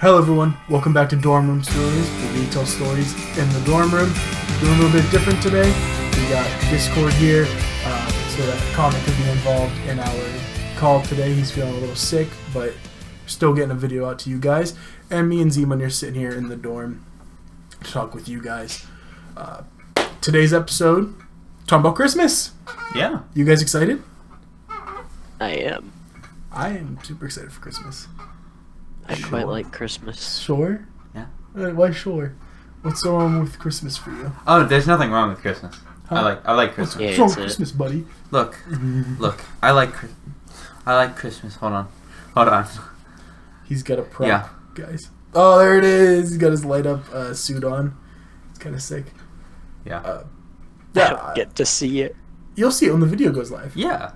Hello everyone, welcome back to Dorm Room Stories, where we tell stories in the dorm room. Doing a little bit different today. We got Discord here, so that Connor could be involved in our call today. He's feeling a little sick, but we're still getting a video out to you guys. And me and Z-Man are sitting here in the dorm to talk with you guys. Today's episode, talking about Christmas. Yeah. You guys excited? I am. I am super excited for Christmas. I quite like Christmas. Sure? Yeah. Why sure? What's so wrong with Christmas for you? Oh, there's nothing wrong with Christmas. Huh? I like Christmas. What's Yeah, wrong it's with Christmas, buddy? Look, I like Christmas. Hold on. He's got a prop, Yeah. guys. Oh, there it is. He's got his light up suit on. It's kind of sick. Yeah. I Yeah, don't get to see it. you'll see it when the video goes live. Yeah.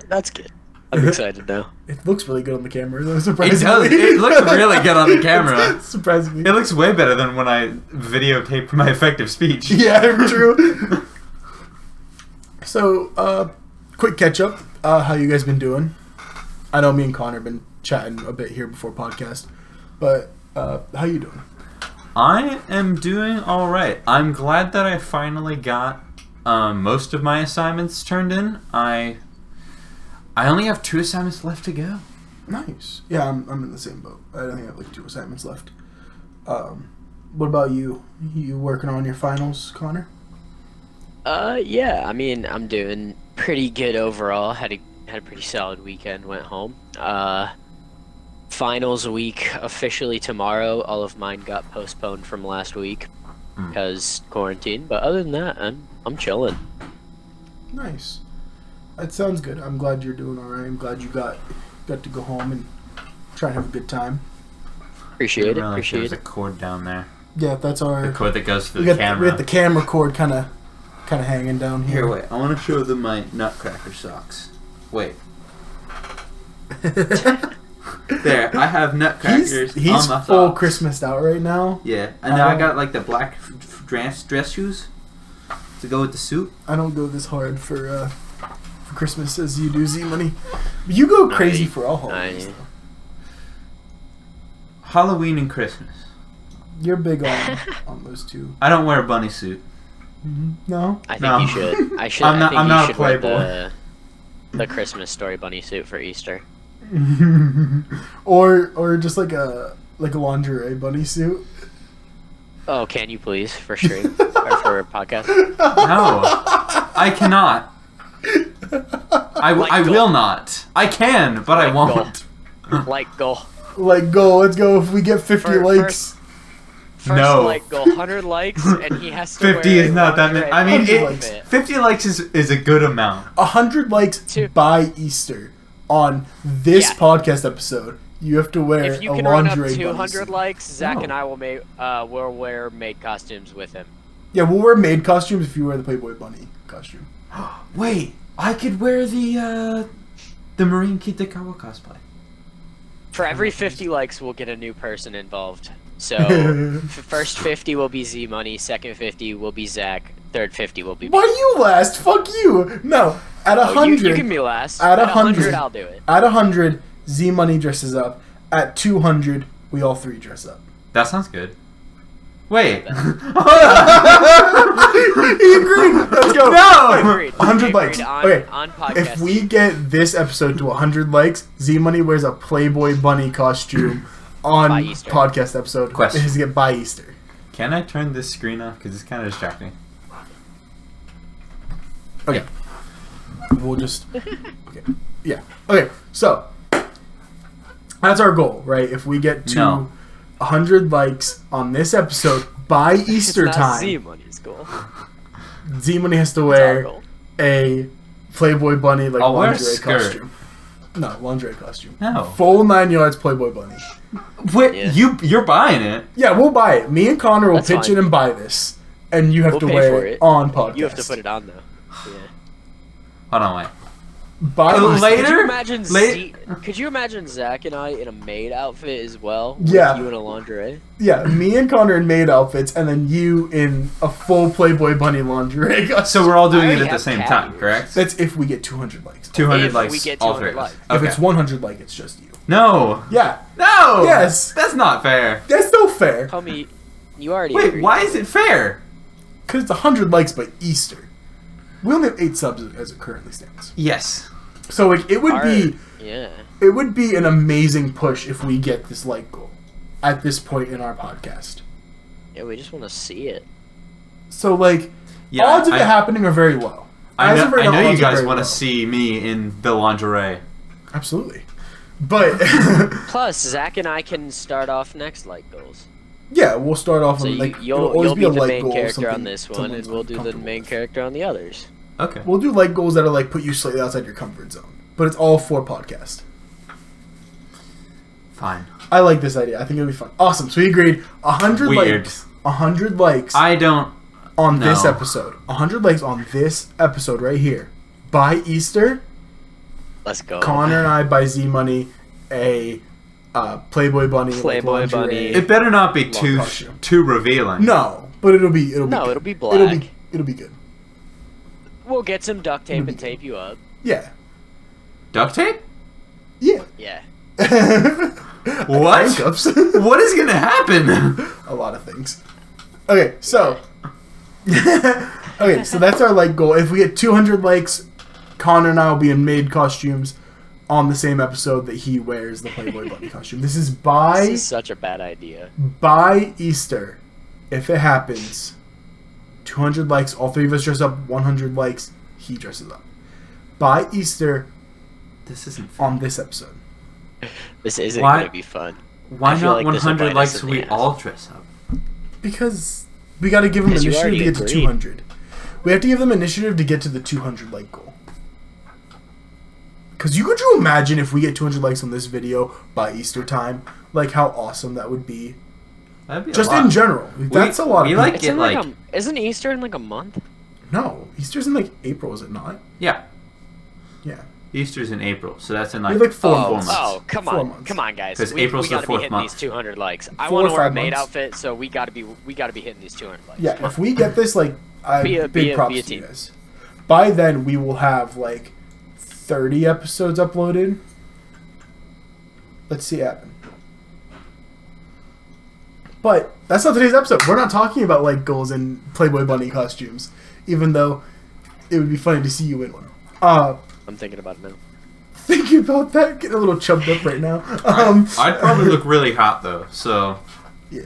That's good. I'm excited now. It looks really good on the camera, though, It surprisingly. does. It looks really good on the camera. Surprisingly. It looks way better than when I videotaped my effective speech. Yeah, true. So, quick catch up. How you guys been doing? I know me and Connor have been chatting a bit here before podcast, but how you doing? I am doing all right. I'm glad that I finally got most of my assignments turned in. I only have 2 assignments left to go. Nice. Yeah, I'm in the same boat. I only have like 2 assignments left. What about you? You working on your finals, Connor? Yeah. I mean, I'm doing pretty good overall. Had a pretty solid weekend. Went home. Finals week officially tomorrow. All of mine got postponed from last week because quarantine. But other than that, I'm chilling. Nice. That sounds good. I'm glad you're doing all right. I'm glad you got to go home and try and have a good time. Appreciate it. There's Appreciate a it. cord down there. Yeah, that's our. The cord that goes to We the got camera. the camera cord kind of hanging down here. Here, wait. I want to show them my Nutcracker socks. Wait. There, I have Nutcrackers He's on my full socks. Christmased out right now. Yeah, and now I got like the black dress shoes to go with the suit. I don't go this hard for Christmas as you do, Z-Money. You go crazy for all holidays. Though. Halloween and Christmas. You're big on those two. I don't wear a bunny suit. No? I think No. you should. I should. I'm not- I think I'm you not a should wear playboy. the Christmas story bunny suit for Easter. or just like a lingerie bunny suit. Oh, can you please for stream or for a podcast? No, I cannot. I Goal. will not. I can, but I won't. Like goal. Like, let's go. If we get 50 likes. First No. like goal, 100 likes, and he has to 50 wear is a not that many. lingerie I mean, bunny likes. outfit. 50 likes is a good amount. 100 likes Two. by Easter on this Yeah. podcast episode. You have to wear If you a can run up lingerie bunny 200 suit. likes, Zach No. and I will wear maid costumes with him. Yeah, we'll wear maid costumes if you wear the Playboy bunny costume. Wait, I could wear the Marine Kitakawa cosplay. For every 50 likes, we'll get a new person involved. So, first 50 will be Z Money, second 50 will be Zach, third 50 will be me. Why you last? Fuck you. No, at 100. You can be last. At At 100, I'll do it. At 100, Z Money dresses up. At 200, we all 3 dress up. That sounds good. Wait. He agreed. Let's go. No! Agreed. 100 Agreed. likes. On, Okay. on podcast. If we get this episode to 100 likes, Z Money wears a Playboy bunny costume on By Easter. podcast episode. Question. It has to get by Easter. Can I turn this screen off? Because it's kind of distracting. Okay. We'll just. Okay. Yeah. Okay. So that's our goal, right? If we get to No. 100 likes on this episode by Easter it's not Z time, Money's goal. Z Money has to It's our wear goal. a Playboy bunny like I'll wear a lingerie skirt. costume. No, lingerie costume. No. Full 9 yards Playboy bunny. Wait, Yeah. you're buying it? Yeah, we'll buy it. Me and Connor will That's pitch fine. in and buy this, and you have We'll to pay wear for it it. on podcast. You have to put it on though. Yeah. Hold on, wait. By Later? Could you imagine Late- Could you imagine Zach and I in a maid outfit as well? Yeah. With you in a lingerie. Yeah, me and Connor in maid outfits, and then you in a full Playboy Bunny lingerie. So we're all doing I it already at the have same cat time, ears. correct? That's if we get 200 likes. 200 If likes. we get all 200 three of us. likes. If Okay. it's 100 like, it's just you. No. Yeah, No. Yes. That's not fair. that's no fair. Homie, you already Wait, agreed. why is it fair? Because it's 100 likes by Easter. We only have 8 subs as it currently stands. Yes. So like, it would be Yeah. an amazing push if we get this like goal at this point in our podcast. Yeah, we just want to see it. So like, Yeah, odds of it happening are very low. I As know, of right now, you odds are guys very want to low. see me in the lingerie. Absolutely, but Plus, Zach and I can start off next like goals. yeah, we'll start off So on like you'll it'll always be a the like main goal, character on something this one, someone's and we'll do the uncomfortable main with. character on the others. Okay. We'll do like goals that are like put you slightly outside your comfort zone, but it's all for podcast. Fine. I like this idea. I think it'll be fun. Awesome. So we agreed. 100 Weird. likes. 100 likes I don't. on this no. episode. 100 likes on this episode right here. By Easter, Let's go. Connor and I buy Z Money a Playboy Bunny. Playboy like, lingerie. Bunny. It better not be Long too costume. too revealing. No, but it'll be No, good. it'll be black. It'll be good. We'll get some duct tape and tape you up. Yeah. Duct tape? Yeah. Yeah. What? Handcuffs. What is gonna happen? A lot of things. Okay, so okay, so that's our like goal. If we get 200 likes, Connor and I will be in maid costumes on the same episode that he wears the Playboy Bunny costume. This is This is such a bad idea. by Easter. If it happens, 200 likes, all three of us dress up. 100 likes, he dresses up. By Easter This isn't fun. on this episode. This isn't Why- gonna be fun. Why I feel not like this will 100 bite likes us so in we the ass. all dress up? Because we got to give them 'Cause you initiative to already get to agreed. 200. We have to give them initiative to get to the 200 like goal. Because could you imagine if we get 200 likes on this video by Easter time? Like how awesome that would be. That'd be Just a lot. in general. That's a lot we of like people. It's Get in like- isn't Easter in like a month? No, Easter's in like April, is it not? Yeah. Yeah. Easter's in April, so that's in We like, have like 4 4 months. months. Oh, come 4 on, months. come on, guys. 'Cause We April's the gotta be fourth hitting month. these 200 likes. I 4 want or to wear a 5 maid months. outfit, so we gotta be hitting these 200 likes. Yeah, Come if we get this, like, Be big a props to you team. guys. By then, we will have like 30 episodes uploaded. Let's see it happen. But that's not today's episode. We're not talking about like goals and Playboy Bunny costumes, even though it would be funny to see you in one. I'm thinking about it now. Thinking about that, getting a little chubbed up right now. I'd probably look really hot though, so Yeah.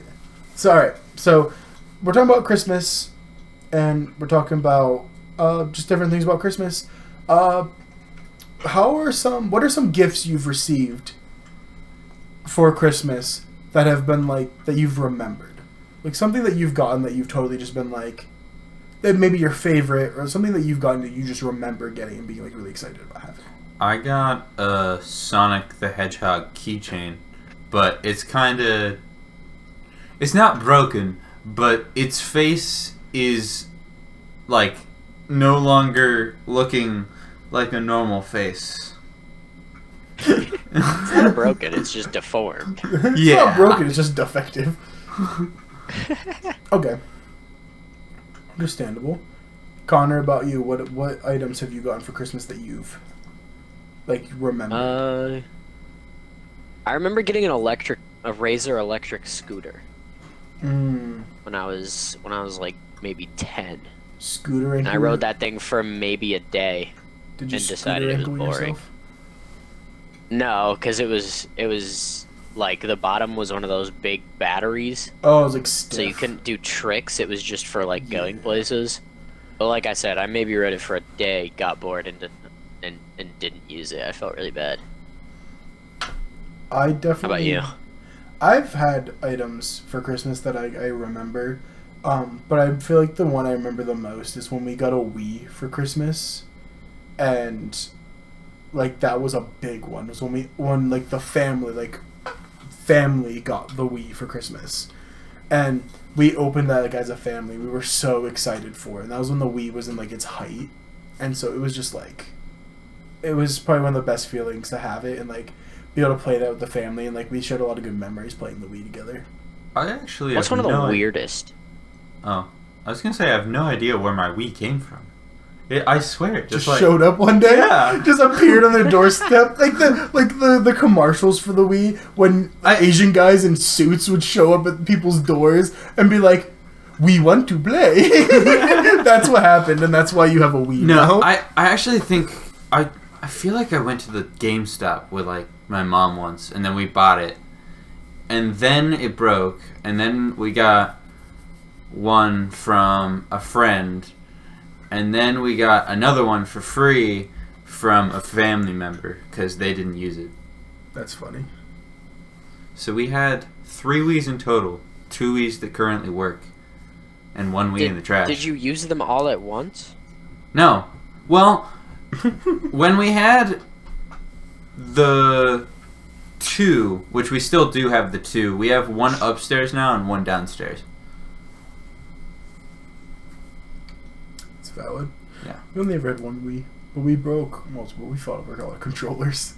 So alright, so we're talking about Christmas, and we're talking about just different things about Christmas. What are some gifts you've received for Christmas that have been like that you've remembered? Like something that you've gotten that you've totally just been like that maybe your favorite, or something that you've gotten that you just remember getting and being like really excited about having. I got a Sonic the Hedgehog keychain, but it's not broken, but its face is like no longer looking like a normal face. It's not broken. It's just deformed. It's Yeah. not broken, it's just defective. Okay. Understandable. Connor, about you, what items have you gotten for Christmas that you've like remembered? I remember getting a Razor electric scooter Mm, when I was like maybe 10. scooter And ankle. I rode that thing for maybe a day. Did you and scooter decided it was ankle boring. yourself? No, because it was like the bottom was one of those big batteries, Oh, it was like stiff. so you couldn't do tricks. It was just for like going Yeah. places. But like I said, I maybe rode it for a day, got bored, and didn't use it. I felt really bad. I How definitely. about you? I've had items for Christmas that I remember, but I feel like the one I remember the most is when we got a Wii for Christmas, and like that was a big one. It was when like the family got the Wii for Christmas, and we opened that like as a family. We were so excited for it, and that was when the Wii was in like its height, and so it was just like it was probably one of the best feelings to have it and like be able to play that with the family, and like we shared a lot of good memories playing the Wii together. I actually What's one of the weirdest? Oh, I was gonna say I have no idea where my Wii came from. I swear, it Just like, showed up one day. Yeah. Just appeared on their doorstep, like the commercials for the Wii when Asian guys in suits would show up at people's doors and be like, "We want to play." That's what happened, and that's why you have a Wii now. No, I actually think I feel like I went to the GameStop with like my mom once, and then we bought it, and then it broke, and then we got one from a friend, and then we got another one for free from a family member because they didn't use it. That's funny. So we had 3 Wiis in total, 2 Wiis that currently work, and 1 Wii in the trash. Did you use them all at once? No. Well, when we had the 2, which we still do have the 2, we have 1 upstairs now and 1 downstairs. It's valid. Yeah. We only ever had one Wii, but we broke multiple. We fought over all our controllers.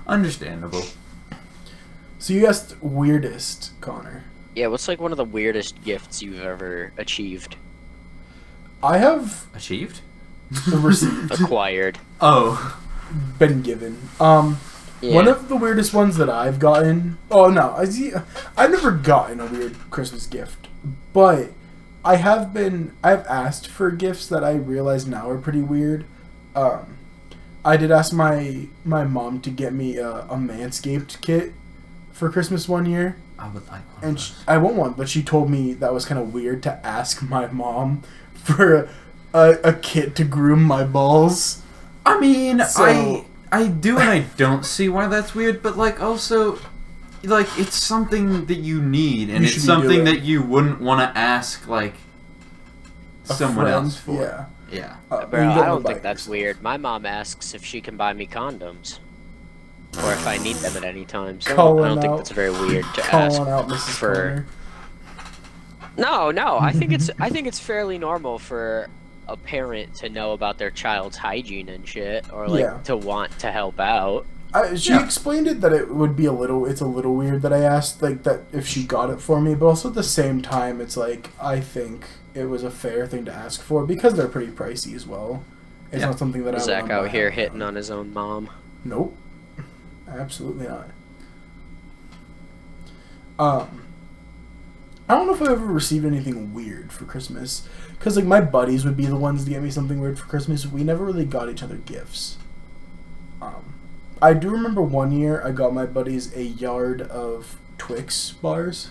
Understandable. So you asked weirdest, Connor. Yeah, what's like one of the weirdest gifts you've ever achieved? I have Achieved? received, Acquired. Oh. been given. Yeah. One of the weirdest ones that I've gotten. Oh no, I've never gotten a weird Christmas gift, but I've asked for gifts that I realize now are pretty weird. I did ask my mom to get me a Manscaped kit for Christmas one year. I would like one. And I want one, but she told me that was kind of weird to ask my mom for a kit to groom my balls. I mean, So- I do and I don't see why that's weird, but like also, like it's something that you need, and You it's should be something doing. that you wouldn't want to ask like A someone friend, else for. Yeah. Yeah. Bro, you I wanna don't buy think that's yours. weird. My mom asks if she can buy me condoms. Or if I need them at any time. So I Calling don't think out- that's very weird to ask Calling out Mrs. for... Connor. No, I think it's fairly normal for a parent to know about their child's hygiene and shit, or like Yeah. to want to help out. She explained it that it would be it's a little weird that I asked like that if she got it for me, but also at the same time it's like I think it was a fair thing to ask for because they're pretty pricey as well. It's not something that Zach would out buy here on my hitting own. on his own mom. Nope. Absolutely not. I don't know if I ever received anything weird for Christmas. Because, like, my buddies would be the ones to get me something weird for Christmas. We never really got each other gifts. I do remember one year I got my buddies a yard of Twix bars.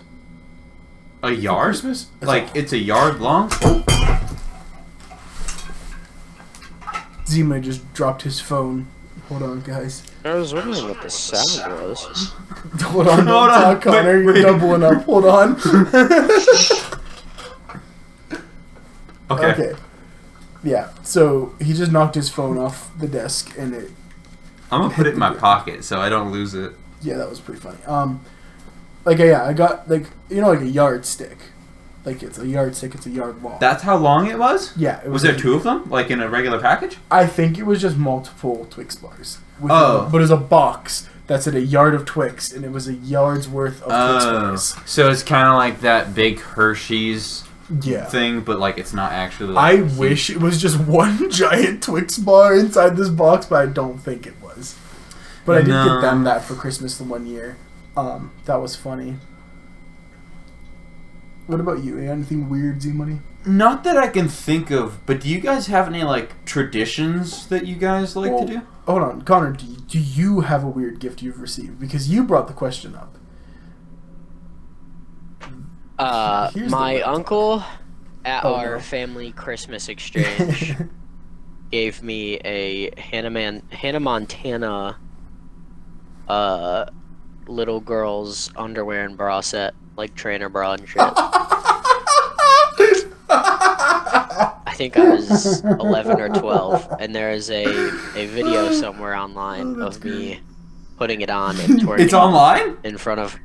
A for yard? Christmas? It's a yard long? Zima just dropped his phone. Hold on, guys. I was wondering what the sound was. Hold on, don't Hold on. talk, Connor. Wait, You're wait. doubling up. Hold on. Okay. Okay. Yeah, so he just knocked his phone off the desk, and it. I'm gonna put it in my pocket so I don't lose it. Yeah, that was pretty funny. I got like a yardstick. Like it's a yardstick, it's a yard wall. That's how long it was? Yeah, it Was there 2 of them? Like in a regular package? I think it was just multiple Twix bars. Oh. But it was a box that said a yard of Twix, and it was a yard's worth of Twix bars. So it's kind of like that big Hershey's Yeah. thing, but like it's not actually. I Like, wish it was just one giant Twix bar inside this box, but I don't think it was. But I did get them that for Christmas the one year. That was funny. What about you? Anything weird, Z-Money? Not that I can think of, but do you guys have any like traditions that you guys like to do? Hold on, Connor. Do you have a weird gift you've received? Because you brought the question up. Here's the My real uncle at Oh, our no. family Christmas exchange gave me a Hannah Montana little girl's underwear and bra set, like trainer bra and shit. I think I was 11 or 12, and there is a video somewhere online of me putting it on and twerking It's online? in front of.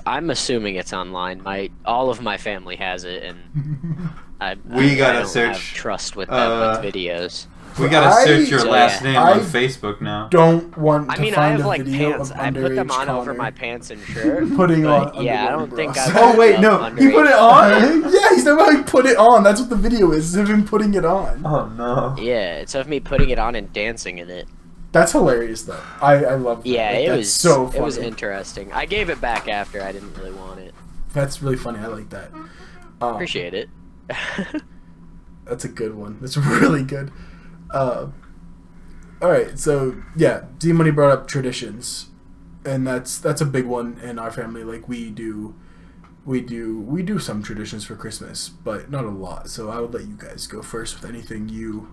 I'm assuming it's online. All of my family has it, and I We gotta don't search, have trust with them with videos. We gotta search your So, last yeah. name on Facebook now. Don't want I to mean, I find have a like video pants. of I put them underage on over Connor my pants and shirt. putting but, on yeah, I underwear don't think bras. I've Oh wait, no, underage. he put it on. Yeah, he's talking about he put it on. That's what the video is. It's him putting it on. Oh no. Yeah, it's of me putting it on and dancing in it. That's hilarious though. I love that. Yeah, Like, it that's was so funny. It was interesting. I gave it back after. I didn't really want it. That's really funny. I like that. Appreciate it. That's a good one. That's really good. All right, so yeah, Z Money brought up traditions, and that's a big one in our family. Like we do some traditions for Christmas, but not a lot. So I would let you guys go first with anything you.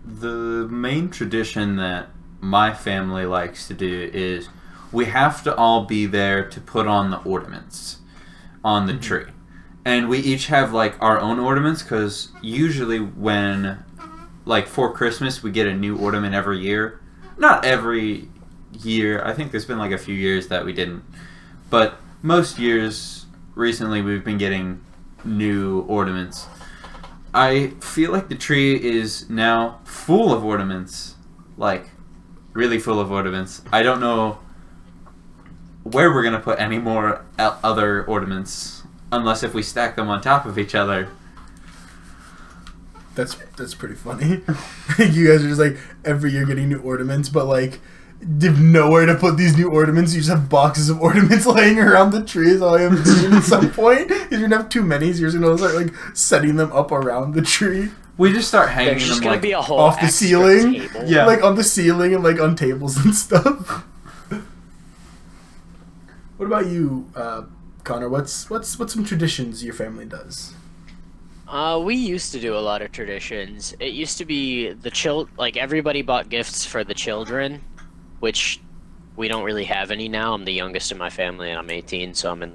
The main tradition that my family likes to do is we have to all be there to put on the ornaments on the tree. And we each have like our own ornaments because usually when like for Christmas we get a new ornament every year. Not every year. I think there's been like a few years that we didn't. But most years recently we've been getting new ornaments. I feel like the tree is now full of ornaments. Like really full of ornaments. I don't know where we're going to put any more other ornaments unless if we stack them on top of each other. That's pretty funny. You guys are just like every year getting new ornaments, but like you have nowhere to put these new ornaments. You just have boxes of ornaments laying around the tree. Is all I have seen at some point. If you're gonna have too many, so you're just gonna start like setting them up around the tree. We just start hanging There's just them gonna like be a whole off the extra ceiling. table. Yeah. Like on the ceiling and like on tables and stuff. What about you, Connor? What's some traditions your family does? We used to do a lot of traditions. It used to be like everybody bought gifts for the children, which we don't really have any now. I'm the youngest in my family and I'm 18, so I'm in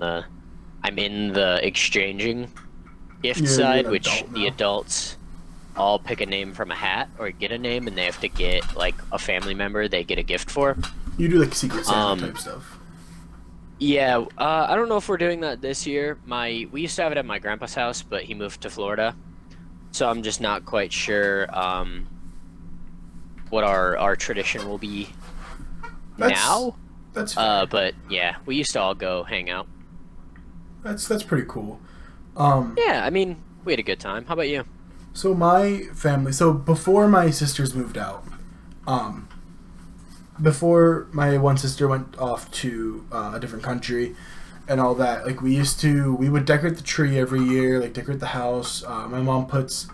the exchanging gift You're side, an which adult the now. adults all pick a name from a hat or get a name and they have to get like a family member they get a gift for. You do like Secret Santa type stuff. Yeah, I don't know if we're doing that this year. We used to have it at my grandpa's house, but he moved to Florida, so I'm just not quite sure what our tradition will be now. That's fair. But yeah, we used to all go hang out. That's pretty cool. Yeah, I mean, we had a good time. How about you? So my family, before my sisters moved out, before my one sister went off to a different country and all that, like we would decorate the tree every year, like decorate the house. My mom puts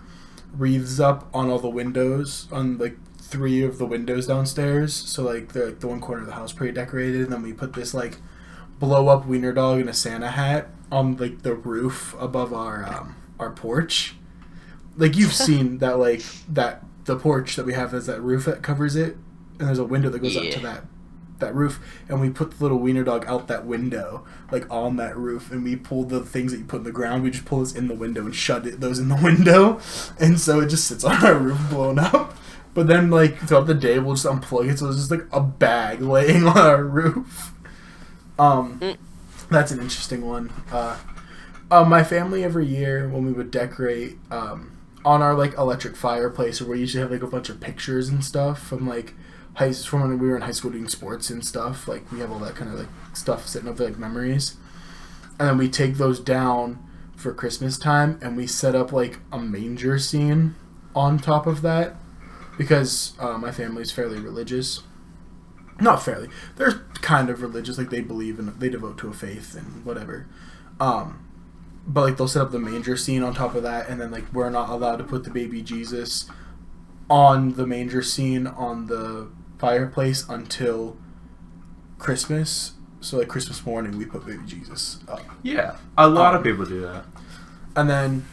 wreaths up on all the windows, on like 3 of the windows downstairs. So like the one corner of the house pretty decorated, and then we put this like blow up wiener dog and a Santa hat on like the roof above our porch. Like you've seen that, like that the porch that we have has that roof that covers it, and there's a window that goes up to that roof, and we put the little wiener dog out that window, like on that roof, and we pulled the things that you put in the ground. We just pull this in the window and shut those in the window, and so it just sits on our roof blown up. But then like throughout the day we'll just unplug it, so it's just like a bag laying on our roof. That's an interesting one. My family every year when we would decorate on our like electric fireplace, where we usually have like a bunch of pictures and stuff from like from when we were in high school doing sports and stuff. Like we have all that kind of like stuff sitting up there, like memories, and then we take those down for Christmas time and we set up like a manger scene on top of that, because my family's fairly religious. Not fairly, they're kind of religious, like they devote to a faith and whatever. But like they'll set up the manger scene on top of that, and then like we're not allowed to put the baby Jesus on the manger scene on the fireplace until Christmas. So like Christmas morning we put baby Jesus up. Yeah, a lot of people do that. And then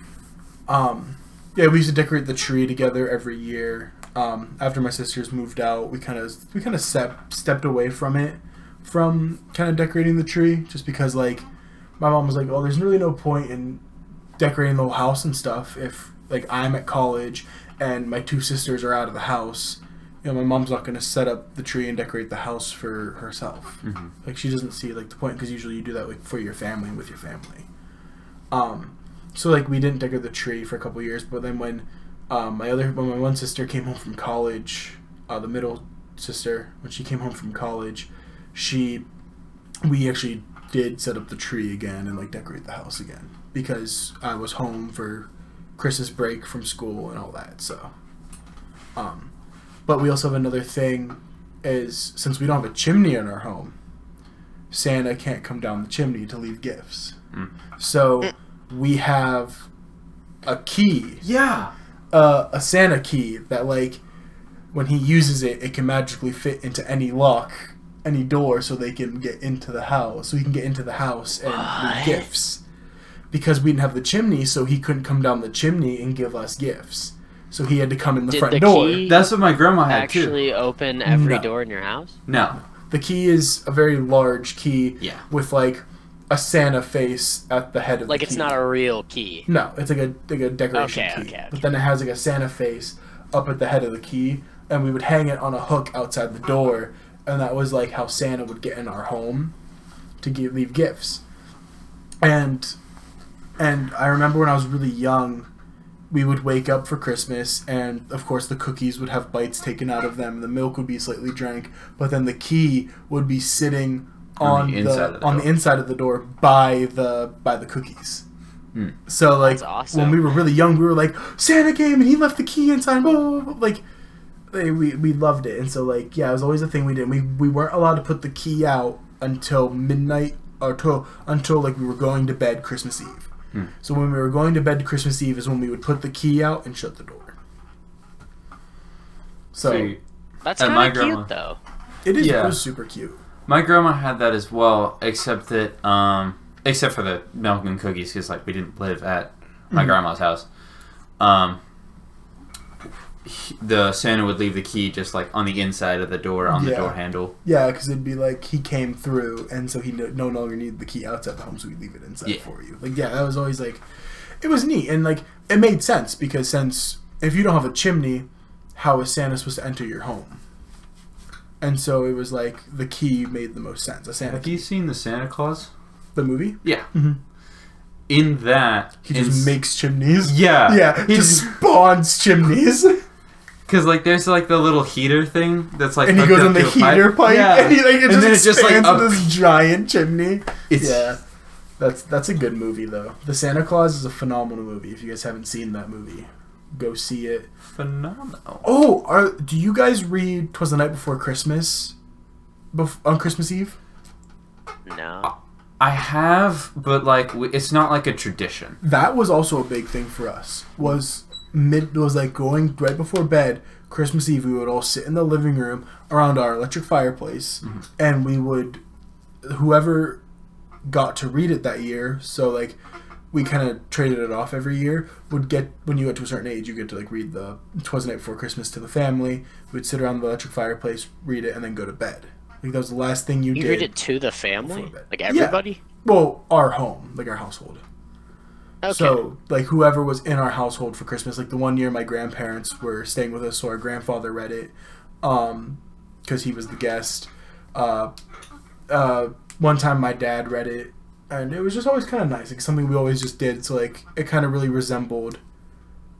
yeah, we used to decorate the tree together every year. After my sisters moved out, we kind of stepped away from decorating the tree, just because like my mom was like, oh, there's really no point in decorating the whole house and stuff if like I'm at college and my 2 sisters are out of the house. You know, my mom's not going to set up the tree and decorate the house for herself. Mm-hmm. Like she doesn't see like the point, because usually you do that like for your family and with your family. So like we didn't decorate the tree for a couple years, but then when When my one sister came home from college, the middle sister, when she came home from college, we actually did set up the tree again and like decorate the house again because I was home for Christmas break from school and all that. So, but we also have another thing is since we don't have a chimney in our home, Santa can't come down the chimney to leave gifts. So we have a key. Yeah. A Santa key that like when he uses it, it can magically fit into any lock, any door, so they can get into the house. So he can get into the house and leave gifts. Because we didn't have the chimney, so he couldn't come down the chimney and give us gifts. So he had to come in the front door. That's what my grandma had too. Actually open every door in your house? No. The key is a very large key with like a Santa face at the head of the key. Like it's not a real key. No, it's like a decoration key. Okay. But then it has like a Santa face up at the head of the key, and we would hang it on a hook outside the door, and that was like how Santa would get in our home to leave gifts. And I remember when I was really young, we would wake up for Christmas, and of course the cookies would have bites taken out of them, and the milk would be slightly drank, but then the key would be sitting on the inside of the door by the cookies. So like awesome. When we were really young, we were like, Santa came and he left the key inside. Blah, blah, blah. Like we loved it, and so like it was always a thing we did. We weren't allowed to put the key out until midnight or until like we were going to bed Christmas Eve. So when we were going to bed Christmas Eve is when we would put the key out and shut the door. So that's kind of cute though. It is. It was super cute. My grandma had that as well, except that except for the milk and cookies, because like we didn't live at my grandma's house. The Santa would leave the key just like on the inside of the door on the door handle. Yeah, because it'd be like he came through, and so he no longer needed the key outside the home, so we leave it inside for you. Like that was always like, it was neat, and like it made sense because since if you don't have a chimney, how is Santa supposed to enter your home? And so it was like the key made the most sense. Have you seen the Santa Claus? The movie? Yeah. Mm-hmm. In that, he just makes chimneys. Yeah, he just spawns chimneys. Because like there's like the little heater thing that's like, and he goes on the heater pipe, yeah. and then it just like up this giant chimney. That's a good movie though. The Santa Claus is a phenomenal movie. If you guys haven't seen that movie, go see it. Phenomenal. Oh, do you guys read "'Twas the Night Before Christmas" on Christmas Eve? No. I have, but like it's not like a tradition. That was also a big thing for us. Was like going right before bed, Christmas Eve. We would all sit in the living room around our electric fireplace, and we would, whoever got to read it that year. So like, we kind of traded it off every year. Would get when you get to a certain age, you get to like read the "'Twas the Night Before Christmas" to the family. We'd sit around the electric fireplace, read it, and then go to bed. Like that was the last thing you did. You read it to the family? Like everybody? Yeah. Well, our home, like our household. Okay. So, like, whoever was in our household for Christmas, like the one year my grandparents were staying with us, so our grandfather read it, because he was the guest. One time my dad read it, and it was just always kind of nice, like something we always just did. So, like, it kind of really resembled,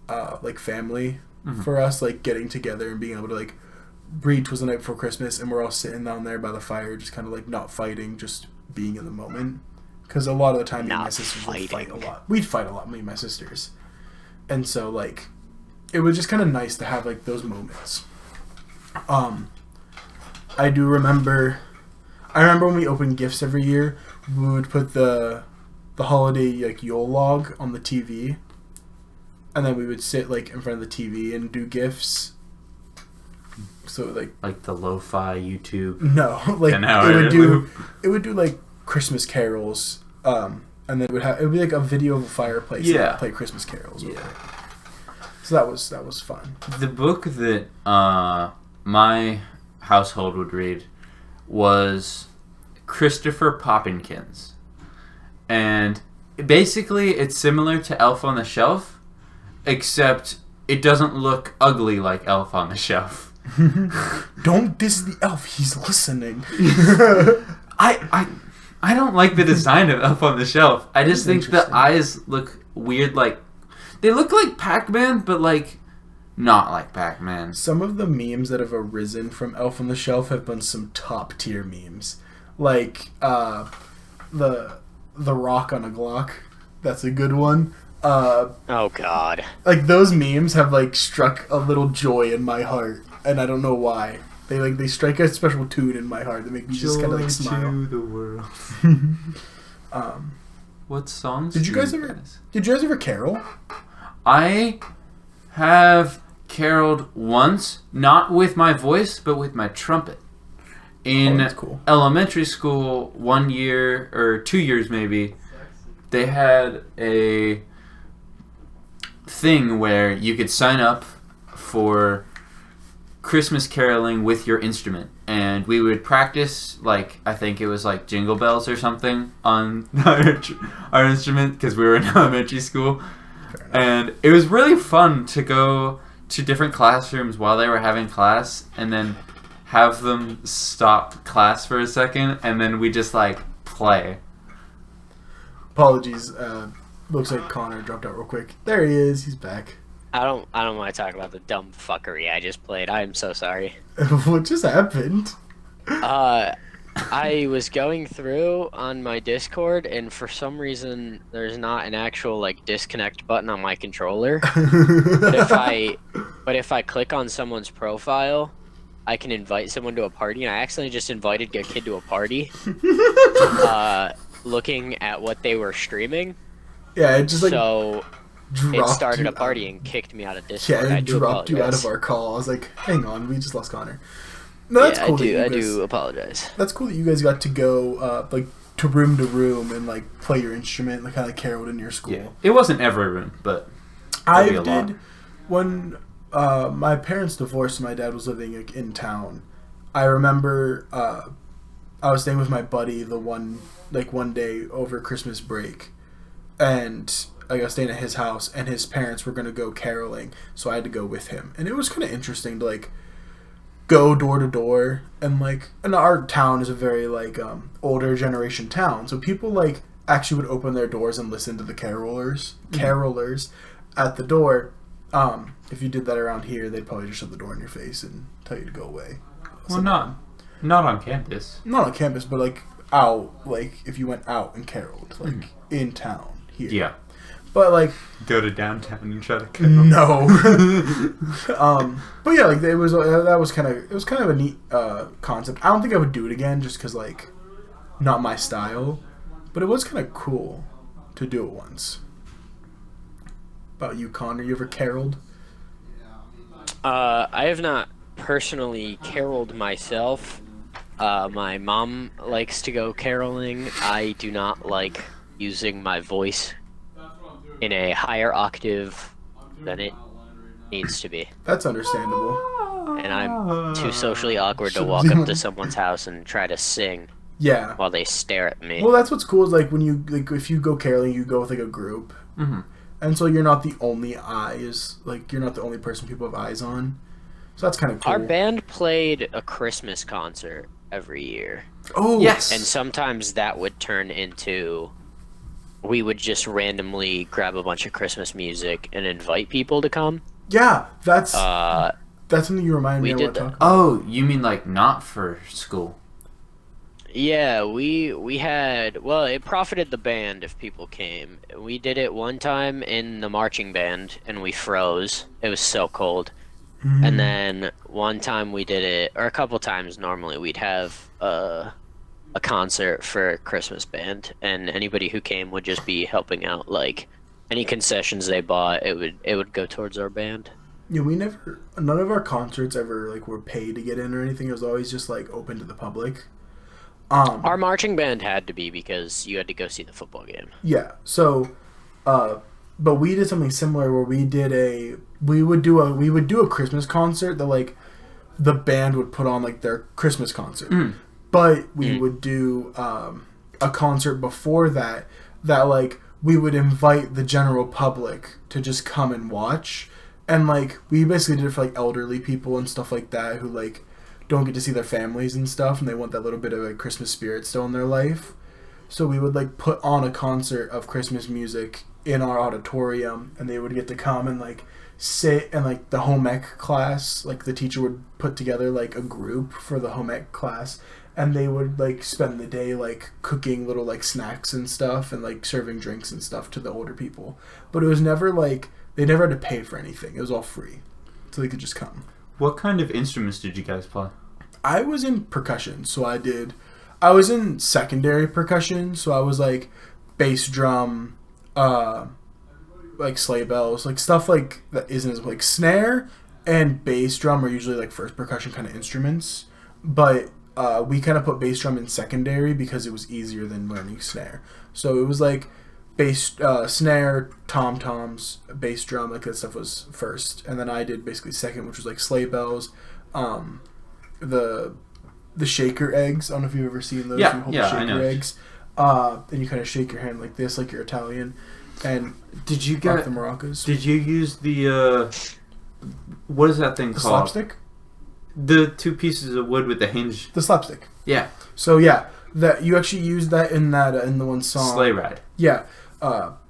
like, family for us, like getting together and being able to like read "'Twas the Night Before Christmas," and we're all sitting down there by the fire, just kind of like not fighting, just being in the moment. Because a lot of the time, me and my sisters would fight a lot. We'd fight a lot, me and my sisters. And so, like, it was just kind of nice to have, like, those moments. I do remember... I remember when we opened gifts every year, we would put the holiday, like, Yule log on the TV. And then we would sit, like, in front of the TV and do gifts. So, like... Like the lo-fi YouTube? No. Like, it would do, like, Christmas carols, and then it would be like a video of a fireplace and play Christmas carols over it. So that was fun. The book that my household would read was Christopher Poppinkins, and basically it's similar to Elf on the Shelf, except it doesn't look ugly like Elf on the Shelf. Don't diss the elf, he's listening. I don't like the design of Elf on the Shelf. I just think the eyes look weird. Like they look like Pac-Man, but like not like Pac-Man. Some of the memes that have arisen from Elf on the Shelf have been some top tier memes, like the rock on a Glock. That's a good one. Oh God! Like those memes have like struck a little joy in my heart, and I don't know why. They strike a special tune in my heart that make me just kind of like smile. To the world. What songs? Did you guys ever carol? I have caroled once, not with my voice, but with my trumpet. In that's cool. elementary school, 1 year or 2 years maybe, they had a thing where you could sign up for Christmas caroling with your instrument, and we would practice, like, I think it was like Jingle Bells or something on our instrument because we were in elementary school. And it was really fun to go to different classrooms while they were having class and then have them stop class for a second and then we just like play. Apologies. Looks like Connor dropped out real quick. There he is. He's back. I don't want to talk about the dumb fuckery I just played. I am so sorry. What just happened? I was going through on my Discord, and for some reason, there's not an actual like disconnect button on my controller. but if I click on someone's profile, I can invite someone to a party, and I accidentally just invited a kid to a party. Looking at what they were streaming. Yeah, it just like it started a party and kicked me out of Discord. Yeah, it dropped you out of our call. I was like, hang on, we just lost Connor. No, that's cool. I do apologize. That's cool that you guys got to go like to room and like play your instrument, like kind of caroled in your school. Yeah. It wasn't every room, but I did when my parents divorced and my dad was living like, in town. I remember I was staying with my buddy one day over Christmas break, and I was staying at his house, and his parents were gonna go caroling, so I had to go with him, and it was kind of interesting to like go door to door, and our town is a very like older generation town, so people like actually would open their doors and listen to the carolers at the door. If you did that around here, they'd probably just shut the door in your face and tell you to go away. Well, not on campus. Not on campus, but like out, like if you went out and caroled, like in town here. Yeah. But like go to downtown and try to carol. No. But yeah, like it was kind of a neat concept. I don't think I would do it again just because like not my style, but it was kind of cool to do it once. About you, Connor, you ever caroled? I have not personally caroled myself. My mom likes to go caroling. I do not like using my voice in a higher octave than it needs to be. That's understandable. And I'm too socially awkward to walk up to someone's house and try to sing. Yeah. While they stare at me. Well, that's what's cool is like when you like if you go caroling, you go with like a group, and so you're not the only eyes. Like you're not the only person people have eyes on. So that's kind of cool. Our band played a Christmas concert every year. Oh yes. And sometimes that would turn into. We would just randomly grab a bunch of Christmas music and invite people to come. Yeah, that's something you remind me of what talking about. Oh, you mean like not for school? Yeah, we had, well, it profited the band if people came. We did it one time in the marching band and we froze. It was so cold. And then one time we did it, or a couple times normally we'd have a concert for a Christmas band, and anybody who came would just be helping out. Like any concessions they bought, it would go towards our band. Yeah, none of our concerts ever like were paid to get in or anything. It was always just like open to the public. Our marching band had to be because you had to go see the football game. Yeah. So, but we did something similar where we would do a Christmas concert that like the band would put on like their Christmas concert. But we would do a concert before that like we would invite the general public to just come and watch, and like we basically did it for like elderly people and stuff like that who like don't get to see their families and stuff, and they want that little bit of a Christmas spirit still in their life. So we would like put on a concert of Christmas music in our auditorium, and they would get to come and like sit, and like the home ec class, like the teacher would put together like a group for the home ec class, and they would like spend the day like cooking little like snacks and stuff, and like serving drinks and stuff to the older people. But it was never like, they never had to pay for anything. It was all free, so they could just come. What kind of instruments did you guys play? I was in percussion, so I was in secondary percussion, so I was like bass drum, like sleigh bells, like stuff like that isn't as like snare and bass drum are usually like first percussion kind of instruments, but we kind of put bass drum in secondary because it was easier than learning snare. So it was like bass, snare, tom-toms, bass drum, like that stuff was first, and then I did basically second, which was like sleigh bells, the shaker eggs. I don't know if you've ever seen those. Yeah, you hold yeah, shaker I know. eggs. And you kind of shake your hand like this, like you're Italian. And Did you rock get the maracas. Did you use the what is that thing The called? slapstick? The two pieces of wood with the hinge. The slapstick. Yeah. So yeah, that you actually use that in the one song. Sleigh ride. Yeah.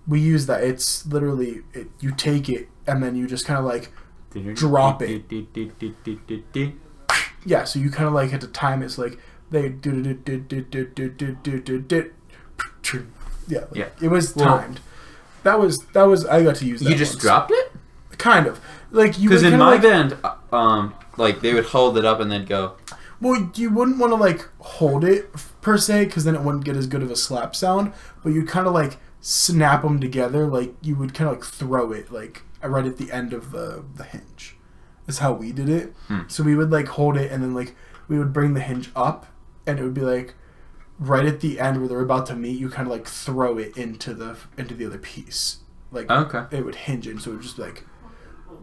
We use that. It's literally you take it and then you just kind of like drop it. Yeah, so you kind of like had to time it. It's like they yeah, like, Yeah. it was timed. That was I got to use that. You just once. dropped it? Kind of. Like you Because would in kinda, my like, band, like they would hold it up and then go. well, you wouldn't want to like hold it per se, because then it wouldn't get as good of a slap sound. But you kind of like snap them together. Like you would kind of like throw it like right at the end of the hinge. That's how we did it. So we would like hold it, and then like we would bring the hinge up, and it would be like right at the end where they're about to meet. You kind of like throw it into the other piece. Like Okay. it would hinge in, so it would just be like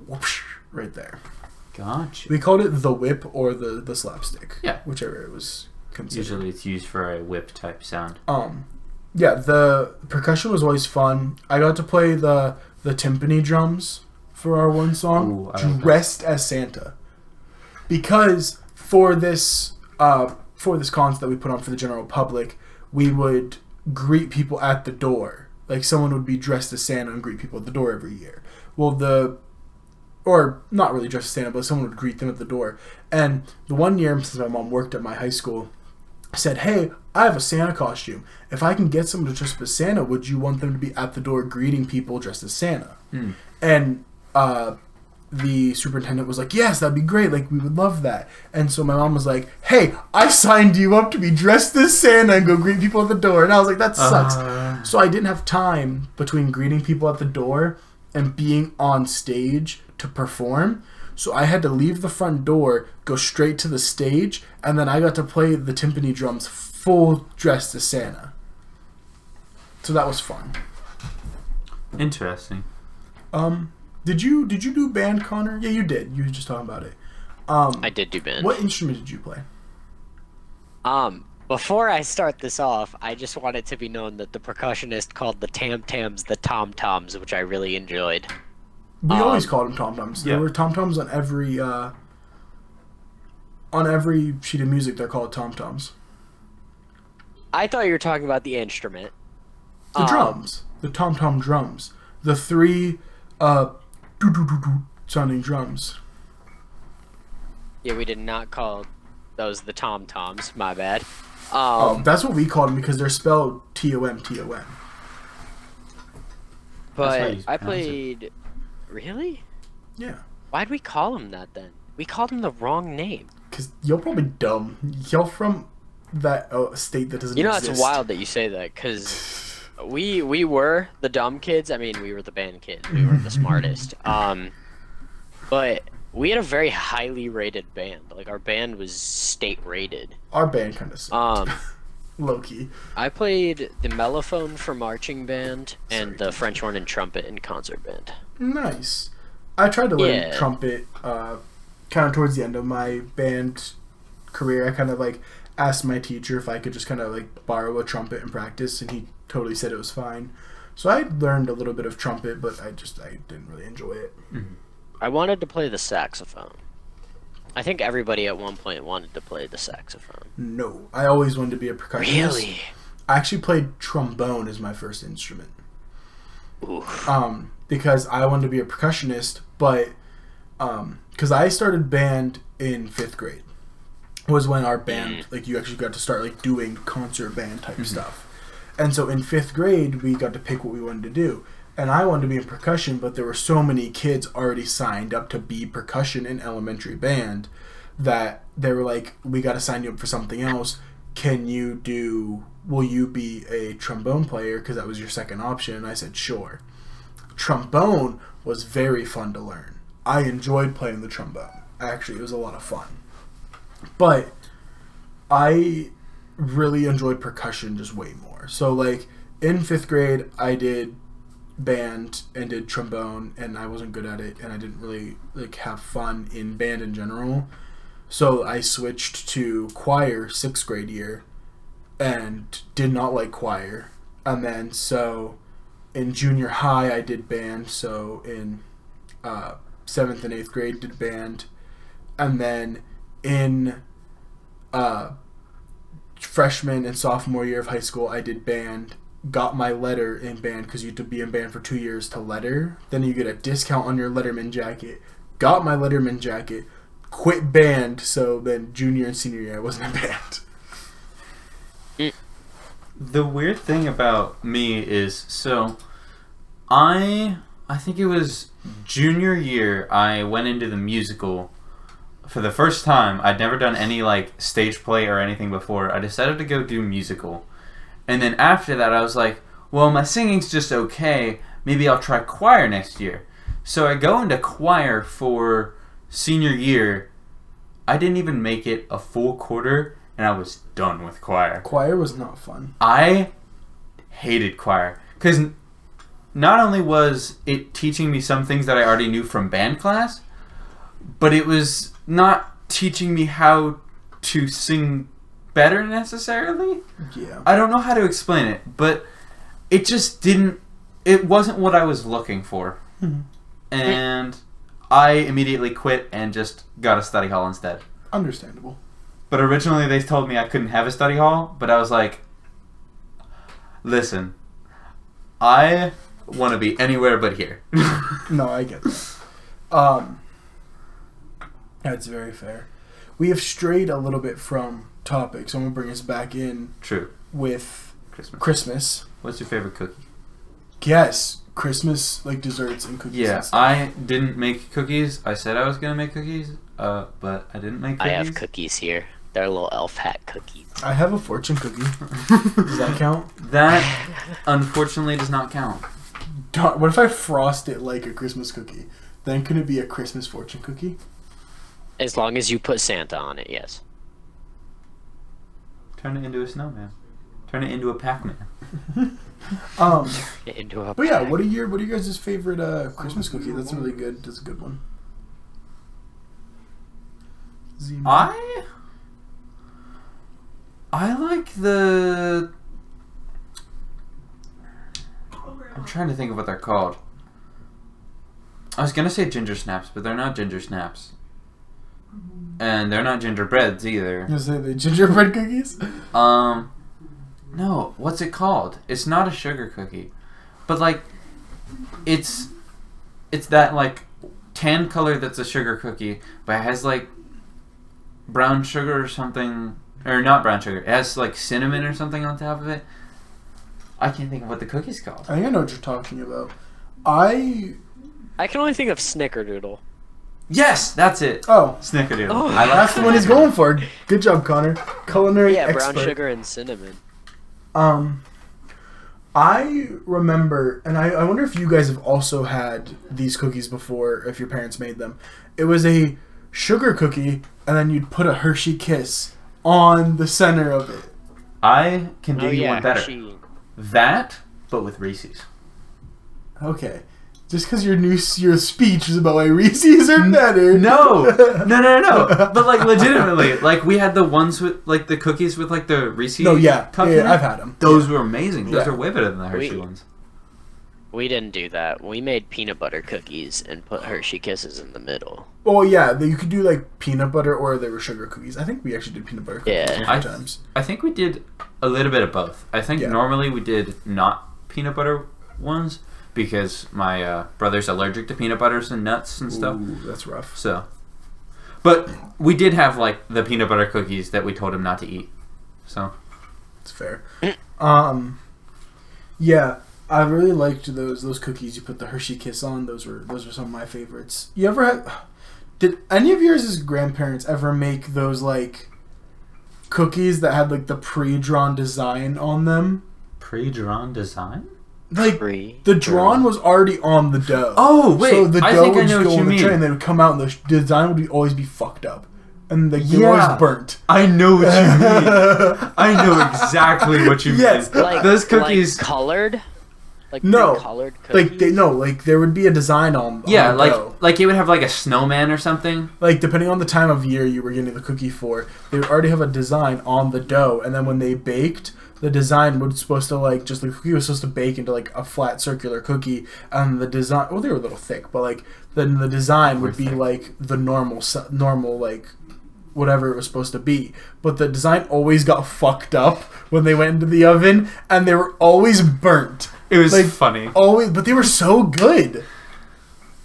whoosh, right there. Gotcha. We called it the whip or the slapstick. Yeah. Whichever it was considered. Usually it's used for a whip type sound. Yeah, the percussion was always fun. I got to play the timpani drums for our one song, Ooh, I like dressed as Santa. Because for this concert that we put on for the general public, we would greet people at the door. Like someone would be dressed as Santa and greet people at the door every year. Well, or not really dressed as Santa, but someone would greet them at the door. And the one year, since my mom worked at my high school, I said, hey, I have a Santa costume. If I can get someone to dress up as Santa, would you want them to be at the door greeting people dressed as Santa? And the superintendent was like, yes, that'd be great. Like, we would love that. And so my mom was like, hey, I signed you up to be dressed as Santa and go greet people at the door. And I was like, that sucks. So I didn't have time between greeting people at the door and being on stage to perform. So I had to leave the front door, go straight to the stage, and then I got to play the timpani drums full dressed as Santa. So that was fun. Interesting. Did you do band, Connor? Yeah, you did. You were just talking about it. I did do band. What instrument did you play? Before I start this off, I just want it to be known that the percussionist called the tam-tams the tom-toms, which I really enjoyed. We always called them tom-toms. Yeah. There were tom-toms on every sheet of music. They're called tom-toms. I thought you were talking about the instrument. The drums. The tom-tom drums. The three do-do-do-do sounding drums. Yeah, we did not call those the tom-toms. My bad. That's what we called them because they're spelled T-O-M-T-O-M. But I played... Really? Yeah. Why'd we call him that then? We called him the wrong name. Because you're probably dumb. You're from that state that doesn't exist. It's wild that you say that, because we were the dumb kids. I mean, we were the band kids. We were the smartest. But we had a very highly rated band. Like, our band was state rated. Our band kind of sucked. Low-key. I played the mellophone for marching band and the French horn and trumpet in concert band. Nice. I tried to learn trumpet kind of towards the end of my band career. I kind of like asked my teacher if I could just kind of like borrow a trumpet and practice, and he totally said it was fine. So I learned a little bit of trumpet, but I didn't really enjoy it. Mm-hmm. I wanted to play the saxophone. I think everybody at one point wanted to play the saxophone. No, I always wanted to be a percussionist. Really? I actually played trombone as my first instrument. Ooh. Because I wanted to be a percussionist, but because I started band in 5th grade was when our band, like, you actually got to start, like, doing concert band type stuff. And so in 5th grade, we got to pick what we wanted to do. And I wanted to be in percussion, but there were so many kids already signed up to be percussion in elementary band that they were like, we got to sign you up for something else. Will you be a trombone player? Because that was your second option. And I said, sure. Trombone was very fun to learn. I enjoyed playing the trombone. Actually, it was a lot of fun. But I really enjoyed percussion just way more. So, like, in 5th grade, I did band and did trombone, and I wasn't good at it, and I didn't really, like, have fun in band in general. So I switched to choir 6th grade year and did not like choir. And then, so in junior high, I did band. So in 7th and 8th grade, did band. And then in freshman and sophomore year of high school, I did band. Got my letter in band because you had to be in band for 2 years to letter. Then you get a discount on your letterman jacket. Got my letterman jacket. Quit band, so then junior and senior year I wasn't in band. The weird thing about me is, so I think it was junior year I went into the musical for the first time. I'd never done any, like, stage play or anything before. I decided to go do musical. And then after that I was like, well, my singing's just okay. Maybe I'll try choir next year. So I go into choir for senior year. I didn't even make it a full quarter, and I was done with choir. Choir was not fun. I hated choir. Because not only was it teaching me some things that I already knew from band class, but it was not teaching me how to sing better necessarily. Yeah. I don't know how to explain it, but it just didn't... It wasn't what I was looking for. And I immediately quit and just got a study hall instead. Understandable. But originally they told me I couldn't have a study hall, but I was like, listen, I want to be anywhere but here. No, I get that. That's very fair. We have strayed a little bit from topic, so I'm going to bring us back in. True. With Christmas. Christmas. What's your favorite cookie? Yes, Christmas, like, desserts and cookies. Yeah, and stuff. I didn't make cookies. I said I was going to make cookies, but I didn't make cookies. I have cookies here. They're little elf hat cookies. I have a fortune cookie. Does that count? That, unfortunately, does not count. What if I frost it like a Christmas cookie? Then could it be a Christmas fortune cookie? As long as you put Santa on it, yes. Turn it into a snowman. Turn it into a Pac-Man. Into a But yeah, what are you guys' favorite Christmas cookie? That's a really good. That's a good one. I like the... I'm trying to think of what they're called. I was gonna say ginger snaps, but they're not ginger snaps. And they're not gingerbreads either. You say the gingerbread cookies? No, what's it called? It's not a sugar cookie. But, like, it's that, like, tan color that's a sugar cookie, but it has, like, brown sugar or something. Or not brown sugar. It has, like, cinnamon or something on top of it. I can't think of what the cookie's called. I think I know what you're talking about. I can only think of Snickerdoodle. Yes, that's it. Oh. Snickerdoodle. Oh. I like That's the one he's going for. Good job, Connor. Culinary Yeah, expert. brown sugar and cinnamon. I remember, and I wonder if you guys have also had these cookies before, if your parents made them. It was a sugar cookie, and then you'd put a Hershey Kiss on the center of it. I can do you one better. Hershey. That, but with Reese's. Okay. Just because your speech is about why Reese's are better. No. But, like, legitimately, like, we had the ones with, like, the cookies with, like, the Reese's. No, yeah. cup in Yeah, it. I've had them. Those were amazing. Those Yeah. are way better than the Hershey ones. We didn't do that. We made peanut butter cookies and put Hershey Kisses in the middle. Well, yeah, you could do, like, peanut butter or they were sugar cookies. I think we actually did peanut butter cookies Yeah. a few times. I think we did a little bit of both. I think Yeah. normally we did not peanut butter ones because my brother's allergic to peanut butters and nuts and stuff. Ooh, that's rough. So, but we did have like the peanut butter cookies that we told him not to eat. So, it's fair. Yeah, I really liked those cookies you put the Hershey Kiss on. Those were some of my favorites. You ever had? Did any of yours as grandparents ever make those like cookies that had like the pre-drawn design on them? pre-drawn design? Like the drawn was already on the dough. Oh wait, so the I dough think I would know just what go you on the mean. tray, and they would come out, and the design would always be fucked up, and they were always burnt. I know what you mean. I know exactly what you mean. Yes. Like those cookies. like colored. Like No. colored cookies. Like there would be a design on. Yeah, on the dough. like it would have like a snowman or something. Like depending on the time of year you were getting the cookie for, they would already have a design on the dough, and then when they baked, the design was supposed to like just the cookie was supposed to bake into like a flat circular cookie, and the design they were a little thick, but like then the design would be like the normal like whatever it was supposed to be, but the design always got fucked up when they went into the oven, and they were always burnt. It was Like, funny. Always, but they were so good.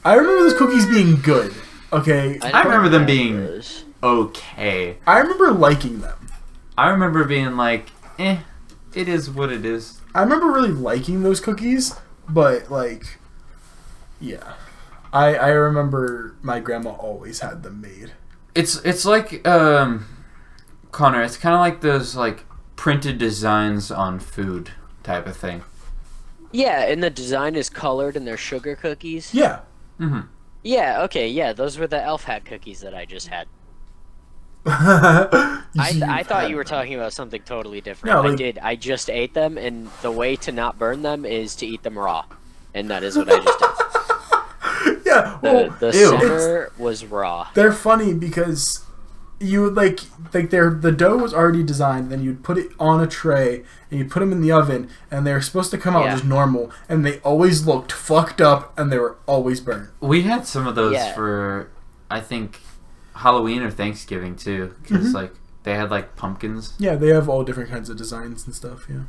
I remember those cookies being good. Okay, I remember them being those. okay. I remember liking them. I remember being like, it is what it is. I remember really liking those cookies, but like, yeah, I remember my grandma always had them made. It's like Connor. It's kind of like those like printed designs on food type of thing. Yeah, and the design is colored and they're sugar cookies. Yeah. Mm-hmm. Yeah, okay, yeah, those were the elf hat cookies that I just had. I I thought you were talking about something totally different. No, like- I did. I just ate them, and the way to not burn them is to eat them raw. And that is what I just did. Yeah. Well, The ew. center was raw. they're funny because you would like the dough was already designed, then you'd put it on a tray and you'd put them in the oven, and they're supposed to come out Yeah. just normal, and they always looked fucked up, and they were always burnt. We had some of those Yeah. for, I think, Halloween or Thanksgiving too, because like they had like pumpkins. Yeah, they have all different kinds of designs and stuff. Yeah.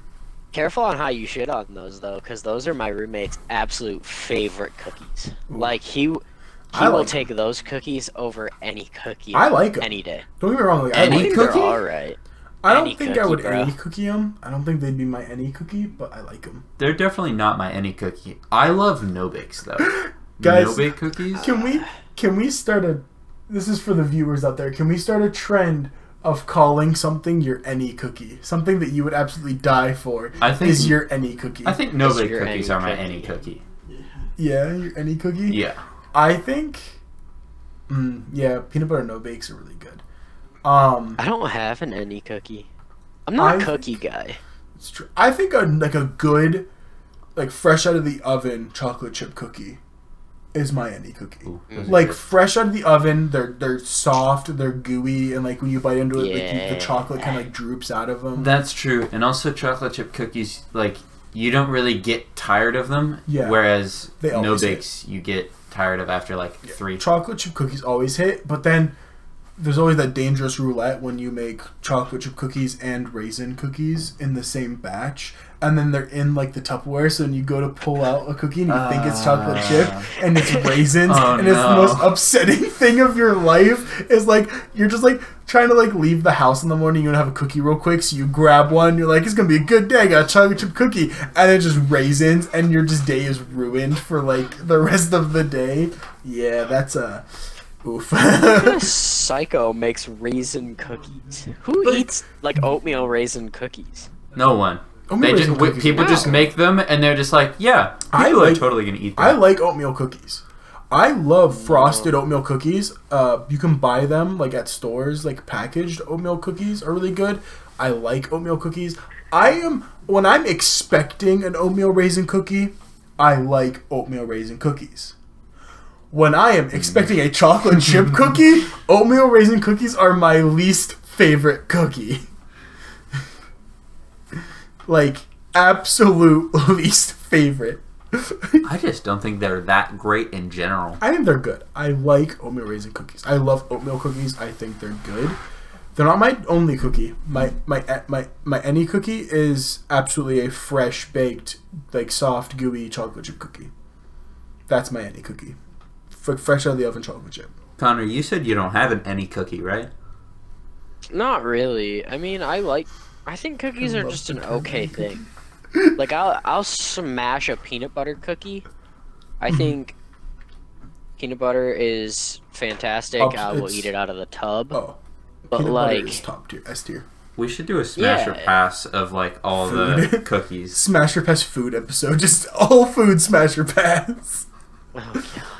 Careful on how you shit on those, though, because those are my roommate's absolute favorite cookies. Like, he I will like take those cookies over any cookie. I like 'em. any day. Don't get me wrong. Like, Any I think cookie? they're all right. I don't any think I cookie, would bro. any cookie them. I don't think they'd be my any cookie, but I like them. They're definitely not my any cookie. I love no bakes though. Guys, no bake cookies. Can we start a? This is for the viewers out there. Can we start a trend of calling something your any cookie? Something that you would absolutely die for. I think- is your any cookie. I think no It's bake your cookies any are my cookie. any cookie. Yeah, your any cookie. Yeah. I think. Yeah, peanut butter no bakes are really good. I don't have an any cookie. I'm not a I cookie guy. It's true. I think a good, like fresh out of the oven chocolate chip cookie is my any cookie. Ooh, those are Like good. fresh out of the oven, they're soft, they're gooey, and like when you bite into it, like Yeah. the chocolate kind of like droops out of them. That's true, and also chocolate chip cookies, like you don't really get tired of them. Yeah. Whereas They no always bakes, you get tired of after like 3. Chocolate chip cookies always hit, but then there's always that dangerous roulette when you make chocolate chip cookies and raisin cookies in the same batch, and then they're in like the Tupperware, so when you go to pull out a cookie and you think it's chocolate chip and it's raisins, Oh, and it's the no. most upsetting thing of your life. Is like you're just like trying to like leave the house in the morning, you want to have a cookie real quick, so you grab one, you're like, it's gonna be a good day, I got a chocolate chip cookie, and it's just raisins, and your just day is ruined for like the rest of the day. Yeah, that's a oof. Psycho makes raisin cookies. Who eats like oatmeal raisin cookies? No one. Oatmeal raisin cookies People are just good. make them, and they're just like, yeah, I people are like- totally gonna eat them. I like oatmeal cookies. I love frosted oatmeal cookies. You can buy them like at stores, like packaged oatmeal cookies are really good. I like oatmeal cookies. When I'm expecting an oatmeal raisin cookie, I like oatmeal raisin cookies. When I am expecting a chocolate chip cookie, oatmeal raisin cookies are my least favorite cookie. Like, absolute least favorite. I just don't think they're that great in general. I think they're good. I like oatmeal raisin cookies. I love oatmeal cookies. I think they're good. They're not my only cookie. My any cookie is absolutely a fresh baked, like soft, gooey chocolate chip cookie. That's my any cookie. Fresh out of the oven chocolate chip. Connor, you said you don't have an any cookie, right? Not really. I mean, I think cookies are just an okay thing. Like I'll smash a peanut butter cookie. I think peanut butter is fantastic. I will eat it out of the tub. Oh, but peanut like butter is top tier, S tier. We should do a smash or pass of like all the cookies. Smash or pass food episode. Just all food smash or pass. Oh god.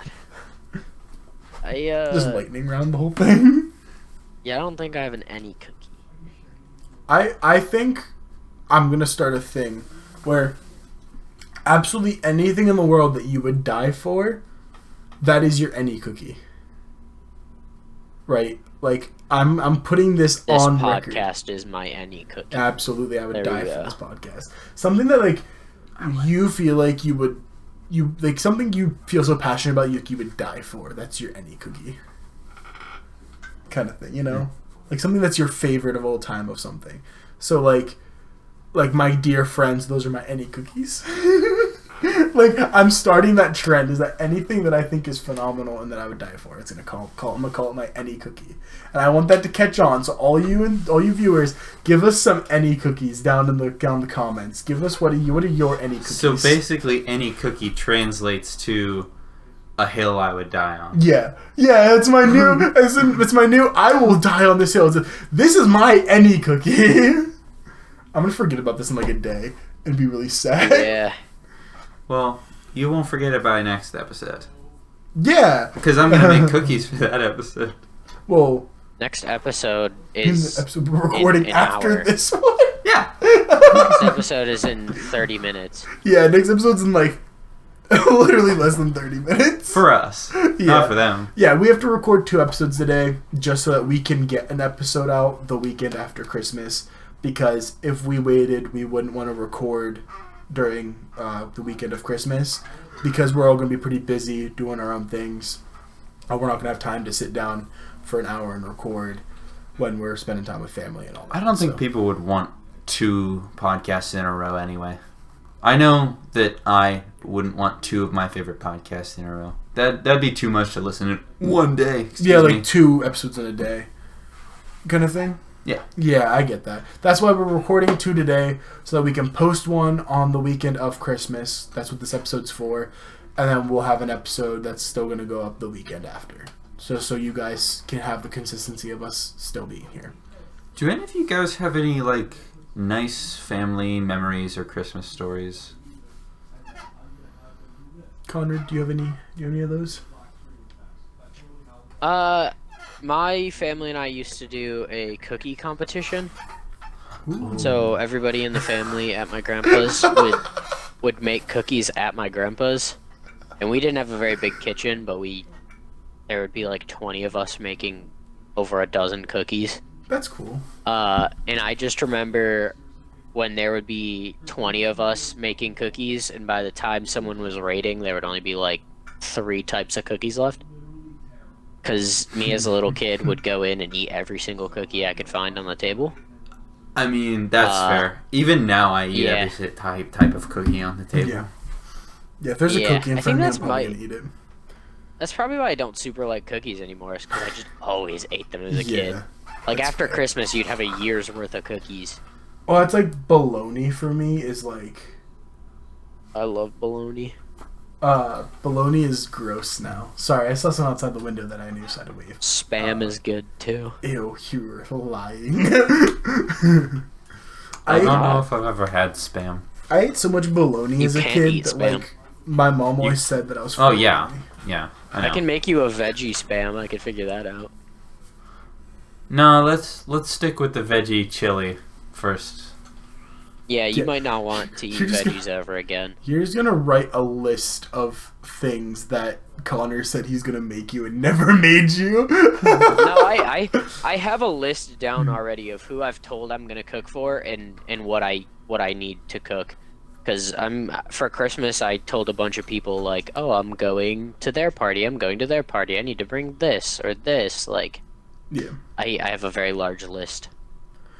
Just lightning round the whole thing. Yeah, I don't think I have an any cookie. I think I'm gonna start a thing where absolutely anything in the world that you would die for, that is your any cookie. Right? Like I'm putting this on record. This podcast is my any cookie. Absolutely, I would die for this podcast. Something that like you feel like something you feel so passionate about you would die for. That's your any cookie. Kind of thing, you know? Like something that's your favorite of all time of something. So like my dear friends, those are my any cookies. Like I'm starting that trend, is that anything that I think is phenomenal and that I would die for, I'm gonna call it my any cookie. And I want that to catch on. So all you viewers, give us some any cookies down in the comments. Give us what are your any cookies. So basically any cookie translates to a hill I would die on. Yeah, it's my new. It's my new. I will die on this hill. This is my any cookie. I'm gonna forget about this in like a day and be really sad. Yeah. Well, you won't forget it by next episode. Yeah. Because I'm gonna make cookies for that episode. Well, next episode is the episode we're recording in after hour. this one. Yeah. Next episode is in 30 minutes. Yeah, next episode's in like literally less than 30 minutes. For us. Not for them. Yeah, we have to record 2 episodes today just so that we can get an episode out the weekend after Christmas. Because if we waited, we wouldn't want to record during the weekend of Christmas. Because we're all going to be pretty busy doing our own things. We're not going to have time to sit down for an hour and record when we're spending time with family and all that. I don't think people would want 2 podcasts in a row anyway. I know that I wouldn't want 2 of my favorite podcasts in a row. That'd be too much to listen to one day. Yeah, like 2 episodes in a day kind of thing. Yeah. Yeah, I get that. That's why we're recording 2 today, so that we can post one on the weekend of Christmas. That's what this episode's for. And then we'll have an episode that's still going to go up the weekend after. So you guys can have the consistency of us still being here. Do any of you guys have any, like, nice family memories or Christmas stories? Connor, do you have any of those? My family and I used to do a cookie competition. Ooh. So everybody in the family at my grandpa's would make cookies at my grandpa's. And we didn't have a very big kitchen, but there would be like 20 of us making over a dozen cookies. That's cool. And I just remember when there would be 20 of us making cookies, and by the time someone was rating, there would only be like 3 types of cookies left. Because me as a little kid would go in and eat every single cookie I could find on the table. I mean, that's fair. Even now, I eat every type of cookie on the table. Yeah. Yeah, if there's a cookie in front of me, I'm probably going to eat it. That's probably why I don't super like cookies anymore, is because I just always ate them as a kid. Like, after Christmas, you'd have a year's worth of cookies. Well, it's like bologna for me is like... I love bologna. Bologna is gross now. Sorry, I saw something outside the window that I knew so I had to wave. Spam is good, too. Ew, you were lying. I don't know if I've ever had Spam. I ate so much bologna as a kid that, like, my mom always said that I was Oh, yeah. Yeah, I know. I can make you a veggie Spam. I could figure that out. No, let's stick with the veggie chili first. Yeah, you might not want to eat veggies ever again. You're just gonna write a list of things that Connor said he's gonna make you and never made you. No, I have a list down already of who I've told I'm gonna cook for and what I need to cook. Because for Christmas I told a bunch of people like, oh, I'm going to their party. I need to bring this or this. Like, Yeah. I have a very large list.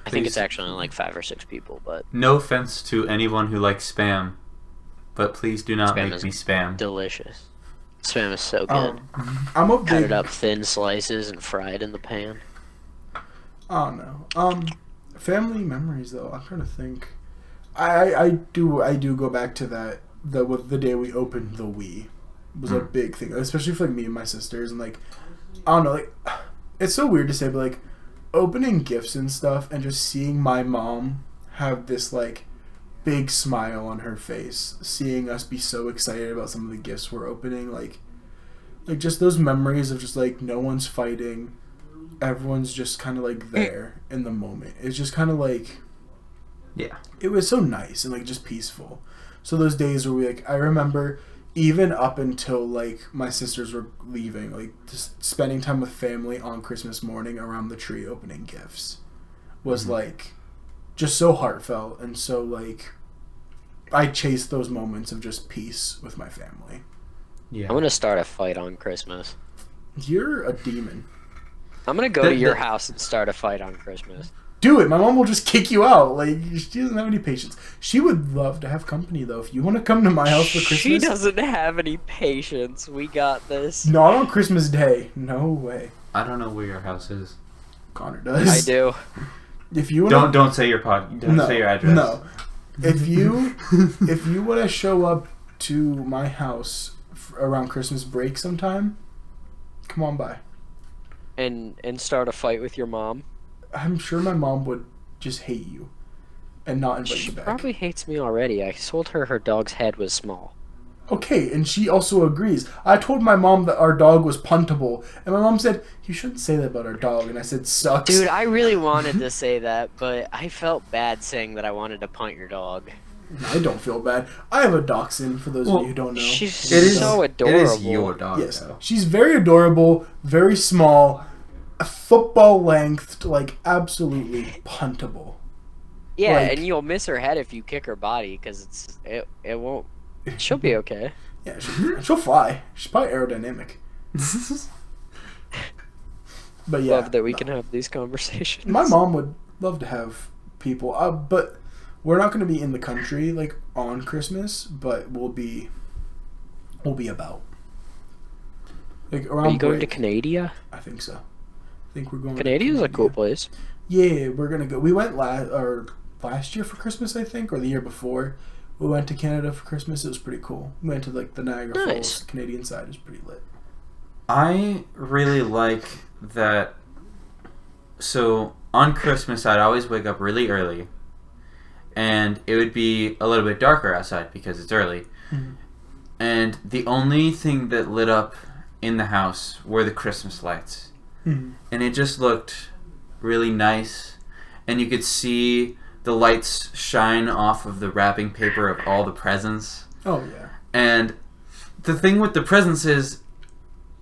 I think Please. it's actually only like 5 or 6 people, but No offense to anyone who likes spam, but please do not Spam make is me spam. delicious. Spam is so good. I'm a Cut big. it up thin slices and fry it in the pan. I don't know. Family memories though. I'm trying to think. I do go back to that the day we opened the Wii was a big thing, especially for like me and my sisters, and like I don't know, like it's so weird to say, but like opening gifts and stuff and just seeing my mom have this like big smile on her face, seeing us be so excited about some of the gifts we're opening, like just those memories of just like no one's fighting, everyone's just kind of like there in the moment. It's just kind of like, Yeah. it was so nice and like just peaceful. So those days where we like, I remember even up until like my sisters were leaving, like just spending time with family on Christmas morning around the tree opening gifts was like just so heartfelt, and so like I chased those moments of just peace with my family. Yeah. I'm gonna start a fight on Christmas. You're a demon. I'm gonna go to your house and start a fight on Christmas. Do it. My mom will just kick you out. Like, she doesn't have any patience. She would love to have company, though. If you want to come to my house for Christmas... She doesn't have any patience. We got this. Not on Christmas Day. No way. I don't know where your house is. Connor does. I do. If you wanna... Don't say your don't say your address. No. If you want to show up to my house around Christmas break sometime, come on by. And start a fight with your mom. I'm sure my mom would just hate you and not invite She you back. probably hates me already. I told her dog's head was small. Okay, and she also agrees. I told my mom that our dog was puntable, and my mom said, you shouldn't say that about our dog, and I said, sucks. Dude, I really wanted to say that, but I felt bad saying that I wanted to punt your dog. I don't feel bad. I have a dachshund, for those of you who don't know. She's It so adorable. is your dog, Yes, though. she's very adorable, very small, football length, like absolutely puntable. Yeah, like- and you'll miss her head if you kick her body, because it won't. She'll be okay. Yeah, she'll fly. She's probably aerodynamic. But yeah, Love that we can have these conversations. my mom would love to have people, but we're not going to be in the country like on Christmas, but we'll be about. Like around. Are you going to break. Canada? I think so. I think we're going. Canada's to a cool place. Yeah, we're gonna go. We went last year for Christmas, I think, or the year before. We went to Canada for Christmas. It was pretty cool. We went to like the Niagara Nice. Falls Canadian side. It was pretty lit. I really like that. So on Christmas, I'd always wake up really early, and it would be a little bit darker outside because it's early. Mhm. And the only thing that lit up in the house were the Christmas lights. Mhm. And it just looked really nice, and you could see the lights shine off of the wrapping paper of all the presents. Oh yeah. And the thing with the presents is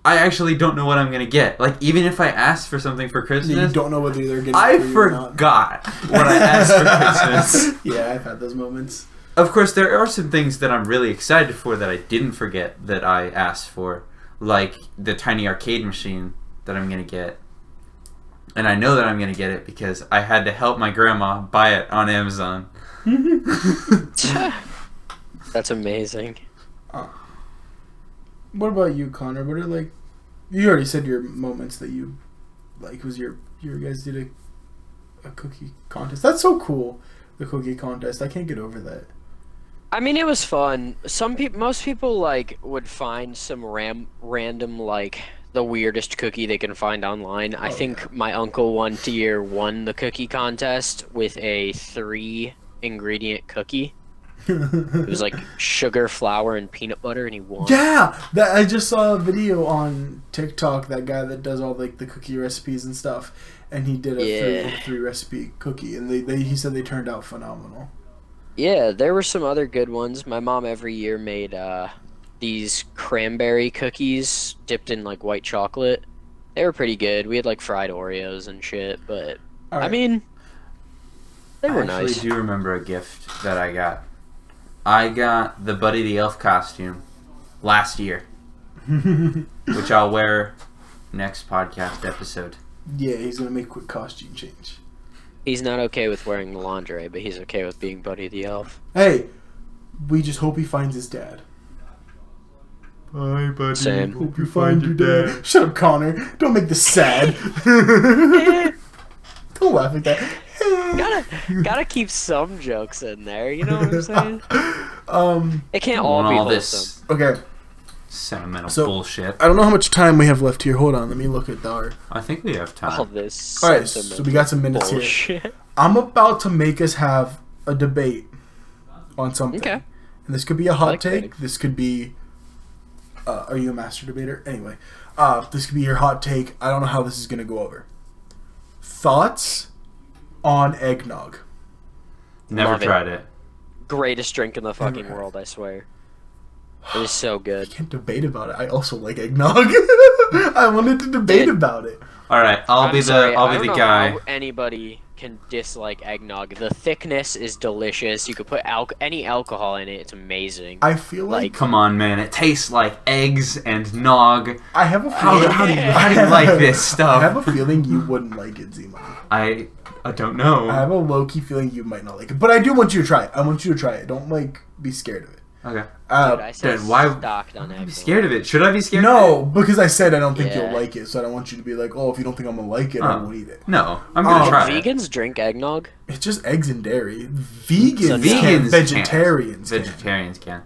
I actually don't know what I'm gonna get. Like, even if I ask for something for Christmas, You don't know whether they're getting. I for you or not. forgot what I asked for Christmas. Yeah, I've had those moments. Of course, there are some things that I'm really excited for that I didn't forget that I asked for, like the tiny arcade machine that I'm gonna get. And I know that I'm going to get it because I had to help my grandma buy it on Amazon. That's amazing. What about you, Connor? What are like? You already said your moments that you like. Was you guys did a cookie contest? That's so cool. The cookie contest. I can't get over that. I mean, it was fun. Most people like would find some random like the weirdest cookie they can find online. I think my uncle one year won the cookie contest with a 3-ingredient cookie. It was like sugar, flour, and peanut butter, and he won. Yeah, that I just saw a video on TikTok. That guy that does all like the cookie recipes and stuff, and he did a three recipe cookie, and he said they turned out phenomenal. Yeah, there were some other good ones. My mom every year made these cranberry cookies dipped in like white chocolate. They were pretty good. We had like fried Oreos and shit, but All right. I mean, they were I nice. actually do remember a gift that I got. I got the Buddy the Elf costume last year, which I'll wear next podcast episode. Yeah, he's gonna make a quick costume change. He's not okay with wearing the lingerie, but he's okay with being Buddy the Elf. Hey, we just hope he finds his dad. Bye, buddy. Same. Hope you find your dad. Shut up, Connor. Don't make this sad. Don't laugh at that. Gotta keep some jokes in there. You know what I'm saying? It can't all be wholesome. Okay. Sentimental So, bullshit. I don't know how much time we have left here. Hold on, let me look at our. I think we have time. All this. All right, so we got some minutes bullshit. here. I'm about to make us have a debate on something. Okay. And this could be a hot like take. debating. This could be. Are you a master debater? Anyway, this could be your hot take. I don't know how this is gonna go over. Thoughts on eggnog? Never Love it. tried it. Greatest drink in the fucking world, I swear. It is so I good. can't debate about it. I also like eggnog. I wanted to debate about it. All right, I'll I'm be sorry, the I don't know guy. how anybody can dislike eggnog. The thickness is delicious. You could put any alcohol in it. It's amazing. I feel like Come on, man! It tastes like eggs and nog. I have a How feeling. do you like this I have stuff? a feeling you wouldn't like it, Zima. I don't know. I have a low-key feeling you might not like it, but I do want you to try it. I want you to try it. Don't be scared of it. Okay. Dude, I said Dude, why- stocked on I'm eggnog. scared of it. Should I be scared? No, because I said I don't think Yeah. you'll like it, so I don't want you to be like, oh, if you don't think I'm gonna like it, I Oh. won't eat it. No, I'm gonna Oh. try it. Vegans drink eggnog? It's just eggs and dairy. Vegans, So can't. Vegans Vegetarians, can't. can. Vegetarians can.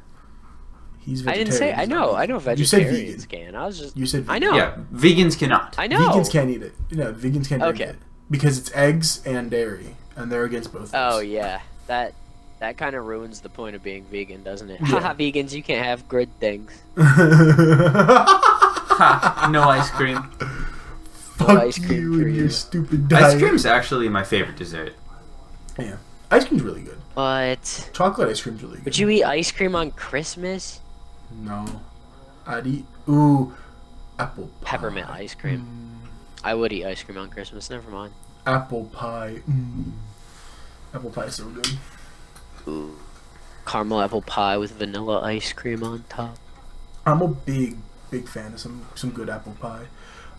He's I vegetarian. didn't say. I he's know. not I know vegan. You said vegetarians vegan. can. I was just. You said I vegan. know. Yeah, vegans cannot. I know. Vegans can't eat it. No, vegans can't eat Okay. it because it's eggs and dairy, and they're against both. Oh those. yeah, that kind of ruins the point of being vegan, doesn't it? Yeah. Haha, vegans, you can't have good things. Ha, no ice cream. Fuck ice cream you for and your you. stupid diet. Ice cream's actually my favorite dessert. Yeah, ice cream's really good. But Chocolate ice cream's really good. would you eat ice cream on Christmas? No, I'd eat apple pie. Peppermint ice cream. I would eat ice cream on Christmas. Never mind. Apple pie. Apple pie is so good. Ooh, caramel apple pie with vanilla ice cream on top. I'm a big fan of some good apple pie.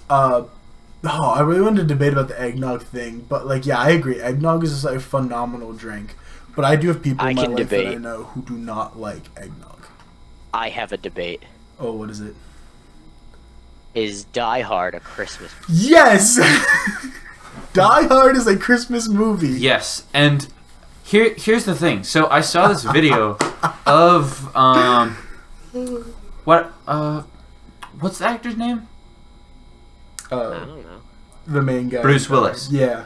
I really wanted to debate about the eggnog thing, but like, yeah, I agree. Eggnog is just like a phenomenal drink, but I do have people I in my can life that I debate. know who do not like eggnog. I have a debate. Oh, what is it? Is Die Hard a Christmas movie? Yes. Die Hard is a Christmas movie. Yes, and here's the thing. So I saw this video of what's the actor's name? I don't know. The main guy. Bruce Willis. Yeah.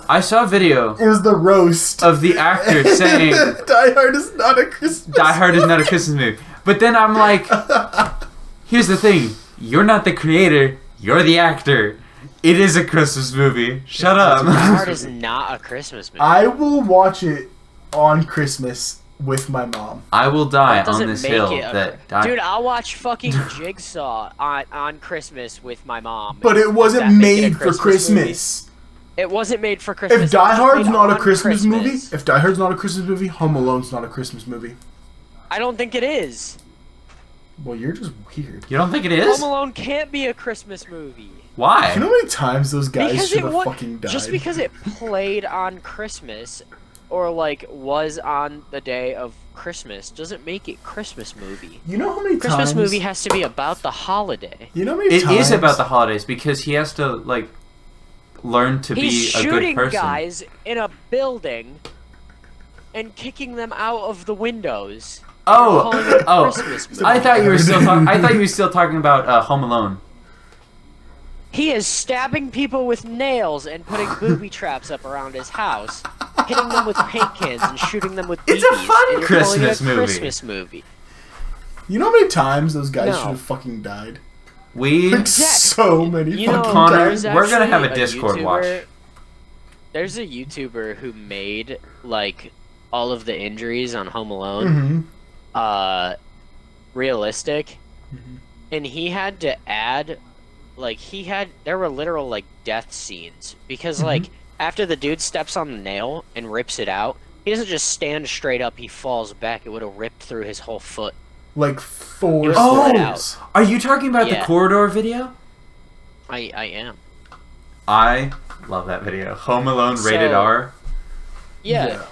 I saw a video It was the roast of the actor saying Die Hard is not a Christmas. Die Hard is not a Christmas movie. But then I'm like, here's the thing. You're not the creator. You're the actor. It is a Christmas movie. Shut up. Die Hard is not a Christmas movie. I will watch it on Christmas with my mom. I will die That doesn't on this make hill it a- that die. Dude, I'll watch fucking Jigsaw on Christmas with my mom. But it Does wasn't that make it a made for movie? Christmas. It wasn't made for Christmas. If Die It was Hard's made not a on Christmas movie, Christmas. if Die Hard's not a Christmas movie, Home Alone's not a Christmas movie. I don't think it is. Well, you're just weird. You don't think it is? Home Alone can't be a Christmas movie. Why? You know how many times those guys Because should it have was fucking died? just because it played on Christmas, or like was on the day of Christmas, doesn't make it Christmas movie. You know how many Christmas times... movie has to be about the holiday. You know how many It times... is about the holidays because he has to like learn to He's be a good shooting person. guys in a building and kicking them out of the windows. Oh, Calling it a oh! Christmas movie. I thought you were still. I thought you were still talking about Home Alone. He is stabbing people with nails and putting booby traps up around his house, hitting them with paint cans and shooting them with BBs. It's a fun and you're calling it Christmas a movie. Christmas movie. You know how many times those guys No. should have fucking died? We Like, Zach, so many You know, fucking Connor, times. there's we're gonna have a actually Discord YouTuber- watch. There's a YouTuber who made like all of the injuries on Home Alone Mm-hmm. realistic, Mhm. and he had to add like there were literal like death scenes because Mm-hmm. like after the dude steps on the nail and rips it out, he doesn't just stand straight up, he falls back. It would have ripped through his whole foot. Like 4 was Oh! spread stars. out. Are you talking about the Yeah. corridor video? I am. I love that video. Home Alone rated R. Yeah,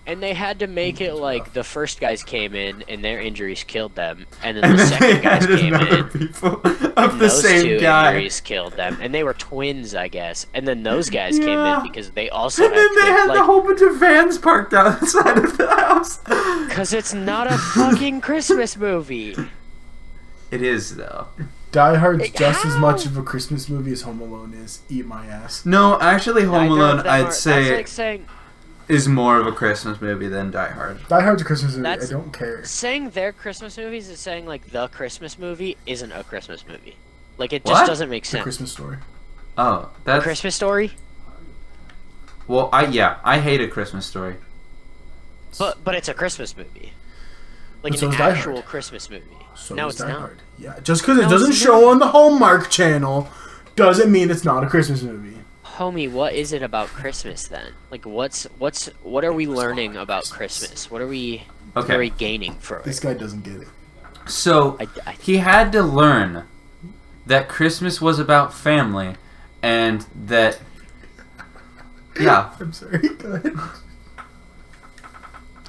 and they had to make it like the first guys came in and their injuries killed them, and then the second guys came in people of and the those same two guy. injuries killed them, and they were twins, I guess. And then those guys came Yeah. in because they also And then they had like, a whole bunch of vans parked outside of the house. because it's not a fucking Christmas movie. It is though. Die Hard's just as How? much of a Christmas movie as Home Alone is. Eat my ass. No, actually, Home Neither Alone of them I'd that's say like saying is more of a Christmas movie than Die Hard. Die Hard's a Christmas movie. That's- I don't care. saying they're Christmas movies is saying like the Christmas movie isn't a Christmas movie. Like it What? just doesn't make The sense. Christmas Story. Oh, that's Christmas Story, well. I hate A Christmas Story. but it's a Christmas movie, like But so an is Die actual Hard. Christmas movie. So No, is it's Die not. Hard. Yeah, just because it No, doesn't it's show not. on the Hallmark Channel doesn't mean it's not a Christmas movie. Homie, what is it about Christmas then? Like, what are we learning about Christmas? What are we gaining from This it? guy doesn't get it. So he had to learn that Christmas was about family, and that yeah. I'm sorry. Go ahead.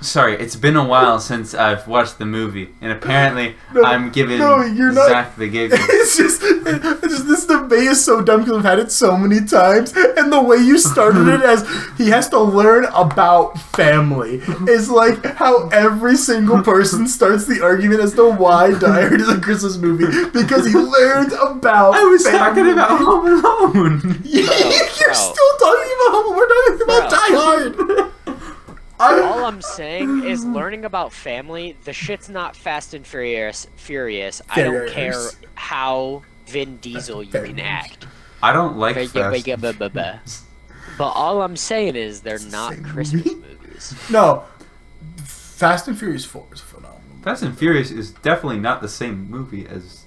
Sorry, it's been a while since I've watched the movie, and apparently No, I'm giving no, you're not- Zach the giggles. It's just this debate is so dumb because I've had it so many times, and the way you started it as he has to learn about family is like how every single person starts the argument as to why Die Hard is a Christmas movie because he learned about. I was family. talking about Home Alone. You're Bro. still talking about. We're talking about Bro. Die Hard. All I'm saying is learning about family. The shit's not Fast and Furious. I don't care Furious. how Vin Diesel you can act. I don't like Fast. But all I'm saying is they're not Same Christmas movie? movies. No, Fast and Furious 4 is phenomenal. Fast and Furious is definitely not the same movie as.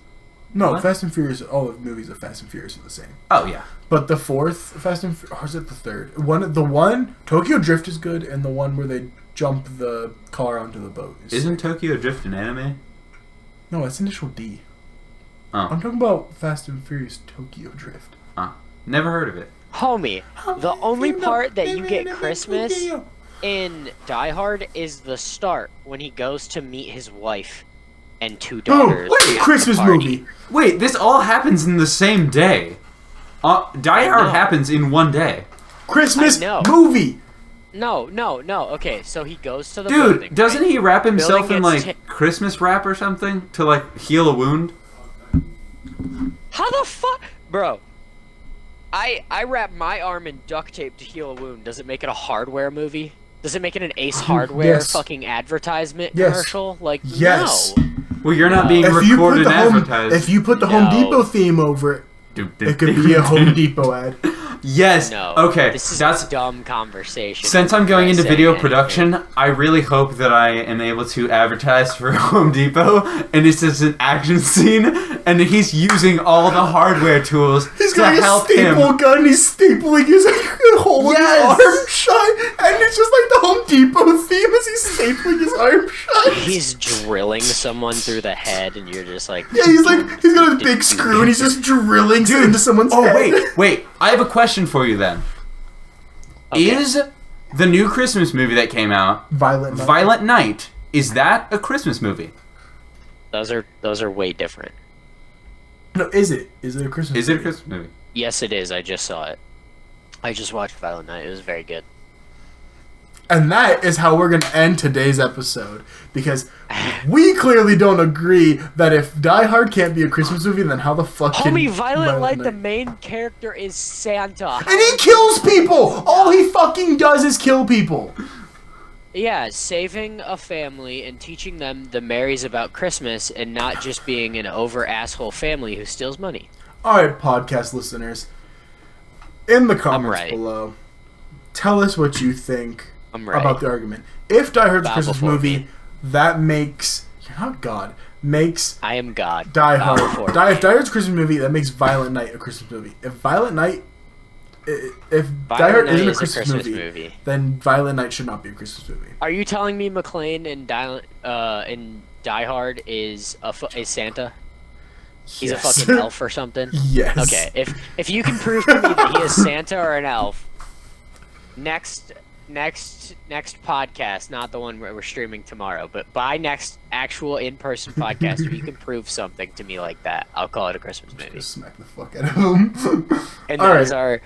No, What? Fast and Furious. All the movies of Fast and Furious are the same. Oh yeah. But the fourth Fast and or is it the third? The one Tokyo Drift is good, and the one where they jump the car onto the boat. Isn't Tokyo Drift an anime? No, that's Initial D. Oh, I'm talking about Fast and Furious Tokyo Drift. never heard of it. Homie, the only part that you get Christmas in Die Hard is the start when he goes to meet his wife and two Boom! daughters. What's a at the Christmas party. movie? Wait, this all happens in the same day. Die Hard No. happens in one day. Christmas I know. movie. No. Okay, so he goes to the building. Dude, doesn't he wrap himself in Building gets like Christmas wrap or something to like heal a wound? How the fuck, bro? I wrap my arm in duct tape to heal a wound. Does it make it a hardware movie? Does it make it an Ace Hardware Yes. fucking advertisement Yes. commercial? Like, Yes. no. Well, you're not No. being If you put recorded the and home, advertised. if you put the Home No. Depot theme over it, it could be a Home Depot ad. Yes. No. Okay. This is That's a dumb conversation. since I'm going into Saying video anything. production. I really hope that I am able to advertise for Home Depot, and it's just an action scene, and he's using all the hardware tools He's to got a help staple him. gun. He's stapling his hole Yes. in his arm shut, and it's just like the Home Depot theme as he's stapling his arm shut. He's drilling someone through the head, and you're just like, Yeah, he's got a big screw and he's just drilling into someone's Oh head. wait! I have a question for you then. Okay. Is the new Christmas movie that came out, Violent Night. Violent Night, is that a Christmas movie? those are way different. No, is it? Is it a Christmas? Is it a movie? Christmas movie? Yes, it is. I just saw it. I just watched Violent Night. It was very good. And that is how we're gonna end today's episode because we clearly don't agree that if Die Hard can't be a Christmas movie, then how the fuck can Homie, Violent Light, the Night? main character is Santa. And he kills people. All he fucking does is kill people. Yeah, saving a family and teaching them the Marys about Christmas and not just being an over asshole family who steals money. All right, podcast listeners, in the comments right. below, tell us what you think I'm right. about the argument. If Die Hard's a Bow Christmas before movie, me. that makes you're not God makes I am God. Die Bow Hard. before If me. Die Hard's a Christmas movie, that makes Violent Night a Christmas movie. If Violent Night, if Die Violent Hard Night isn't a is Christmas, movie, then Violent Night should not be a Christmas movie. Are you telling me McClane in Die Hard is Santa? He's Yes. a fucking elf or something? Yes. Okay, if you can prove to me that he is Santa or an elf, next podcast, not the one where we're streaming tomorrow, but by next actual in-person podcast, if you can prove something to me like that, I'll call it a Christmas movie. Just smack the fuck out of him. And All that right. is our...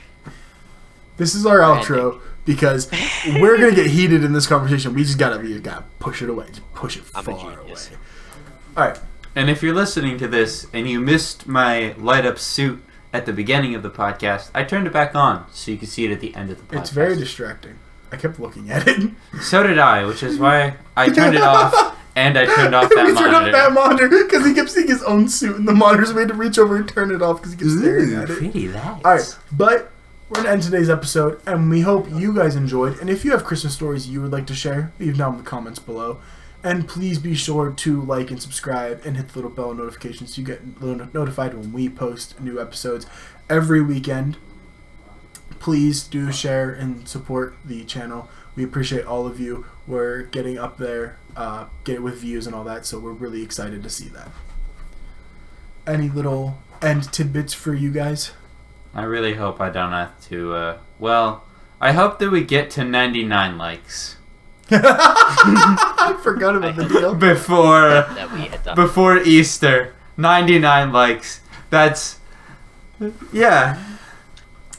This is our outro because we're gonna get heated in this conversation. We gotta push it away. Just push it I'm a far away. genius. All right. And if you're listening to this and you missed my light up suit at the beginning of the podcast, I turned it back on so you can see it at the end of the podcast. It's very distracting. I kept looking at it. So did I, which is why I turned it off and I turned off that We monitor. turned off that monitor because he kept seeing his own suit in the monitor, so we had to reach over and turn it off because he kept staring at it. Pretty lights. All right, but we're going to end today's episode, and we hope you guys enjoyed. And if you have Christmas stories you would like to share, leave down in the comments below. And please be sure to like and subscribe and hit the little bell notification so you get notified when we post new episodes every weekend. Please do share and support the channel. We appreciate all of you. We're getting up there, get it with views and all that, so we're really excited to see that. Any little end tidbits for you guys? I really hope I don't have to, I hope that we get to 99 likes. I forgot about the deal. that we hit that. Before Easter. 99 likes. That's... Yeah.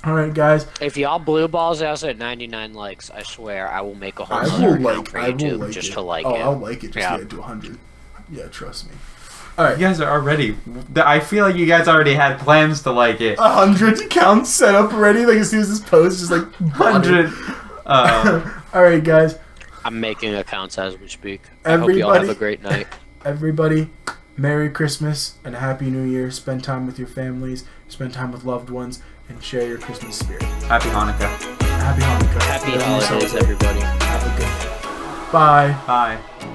Alright, guys. If y'all blue balls us at 99 likes, I swear I will make a whole I other will account like for I will YouTube like just it. to like oh, it. I'll like it just Yeah. to get it to 100. Yeah, trust me. Alright. You guys are already... I feel like you guys already had plans to like it. 100 accounts set up already. Like as soon as this post, just like 100. Alright, guys. I'm making accounts as we speak. I hope y'all have a great night. Everybody, Merry Christmas and a Happy New Year. Spend time with your families, spend time with loved ones, and share your Christmas spirit. Happy Hanukkah. Happy Hanukkah. Happy Whatever you holidays, celebrate. everybody. Have a good day. Bye. Bye.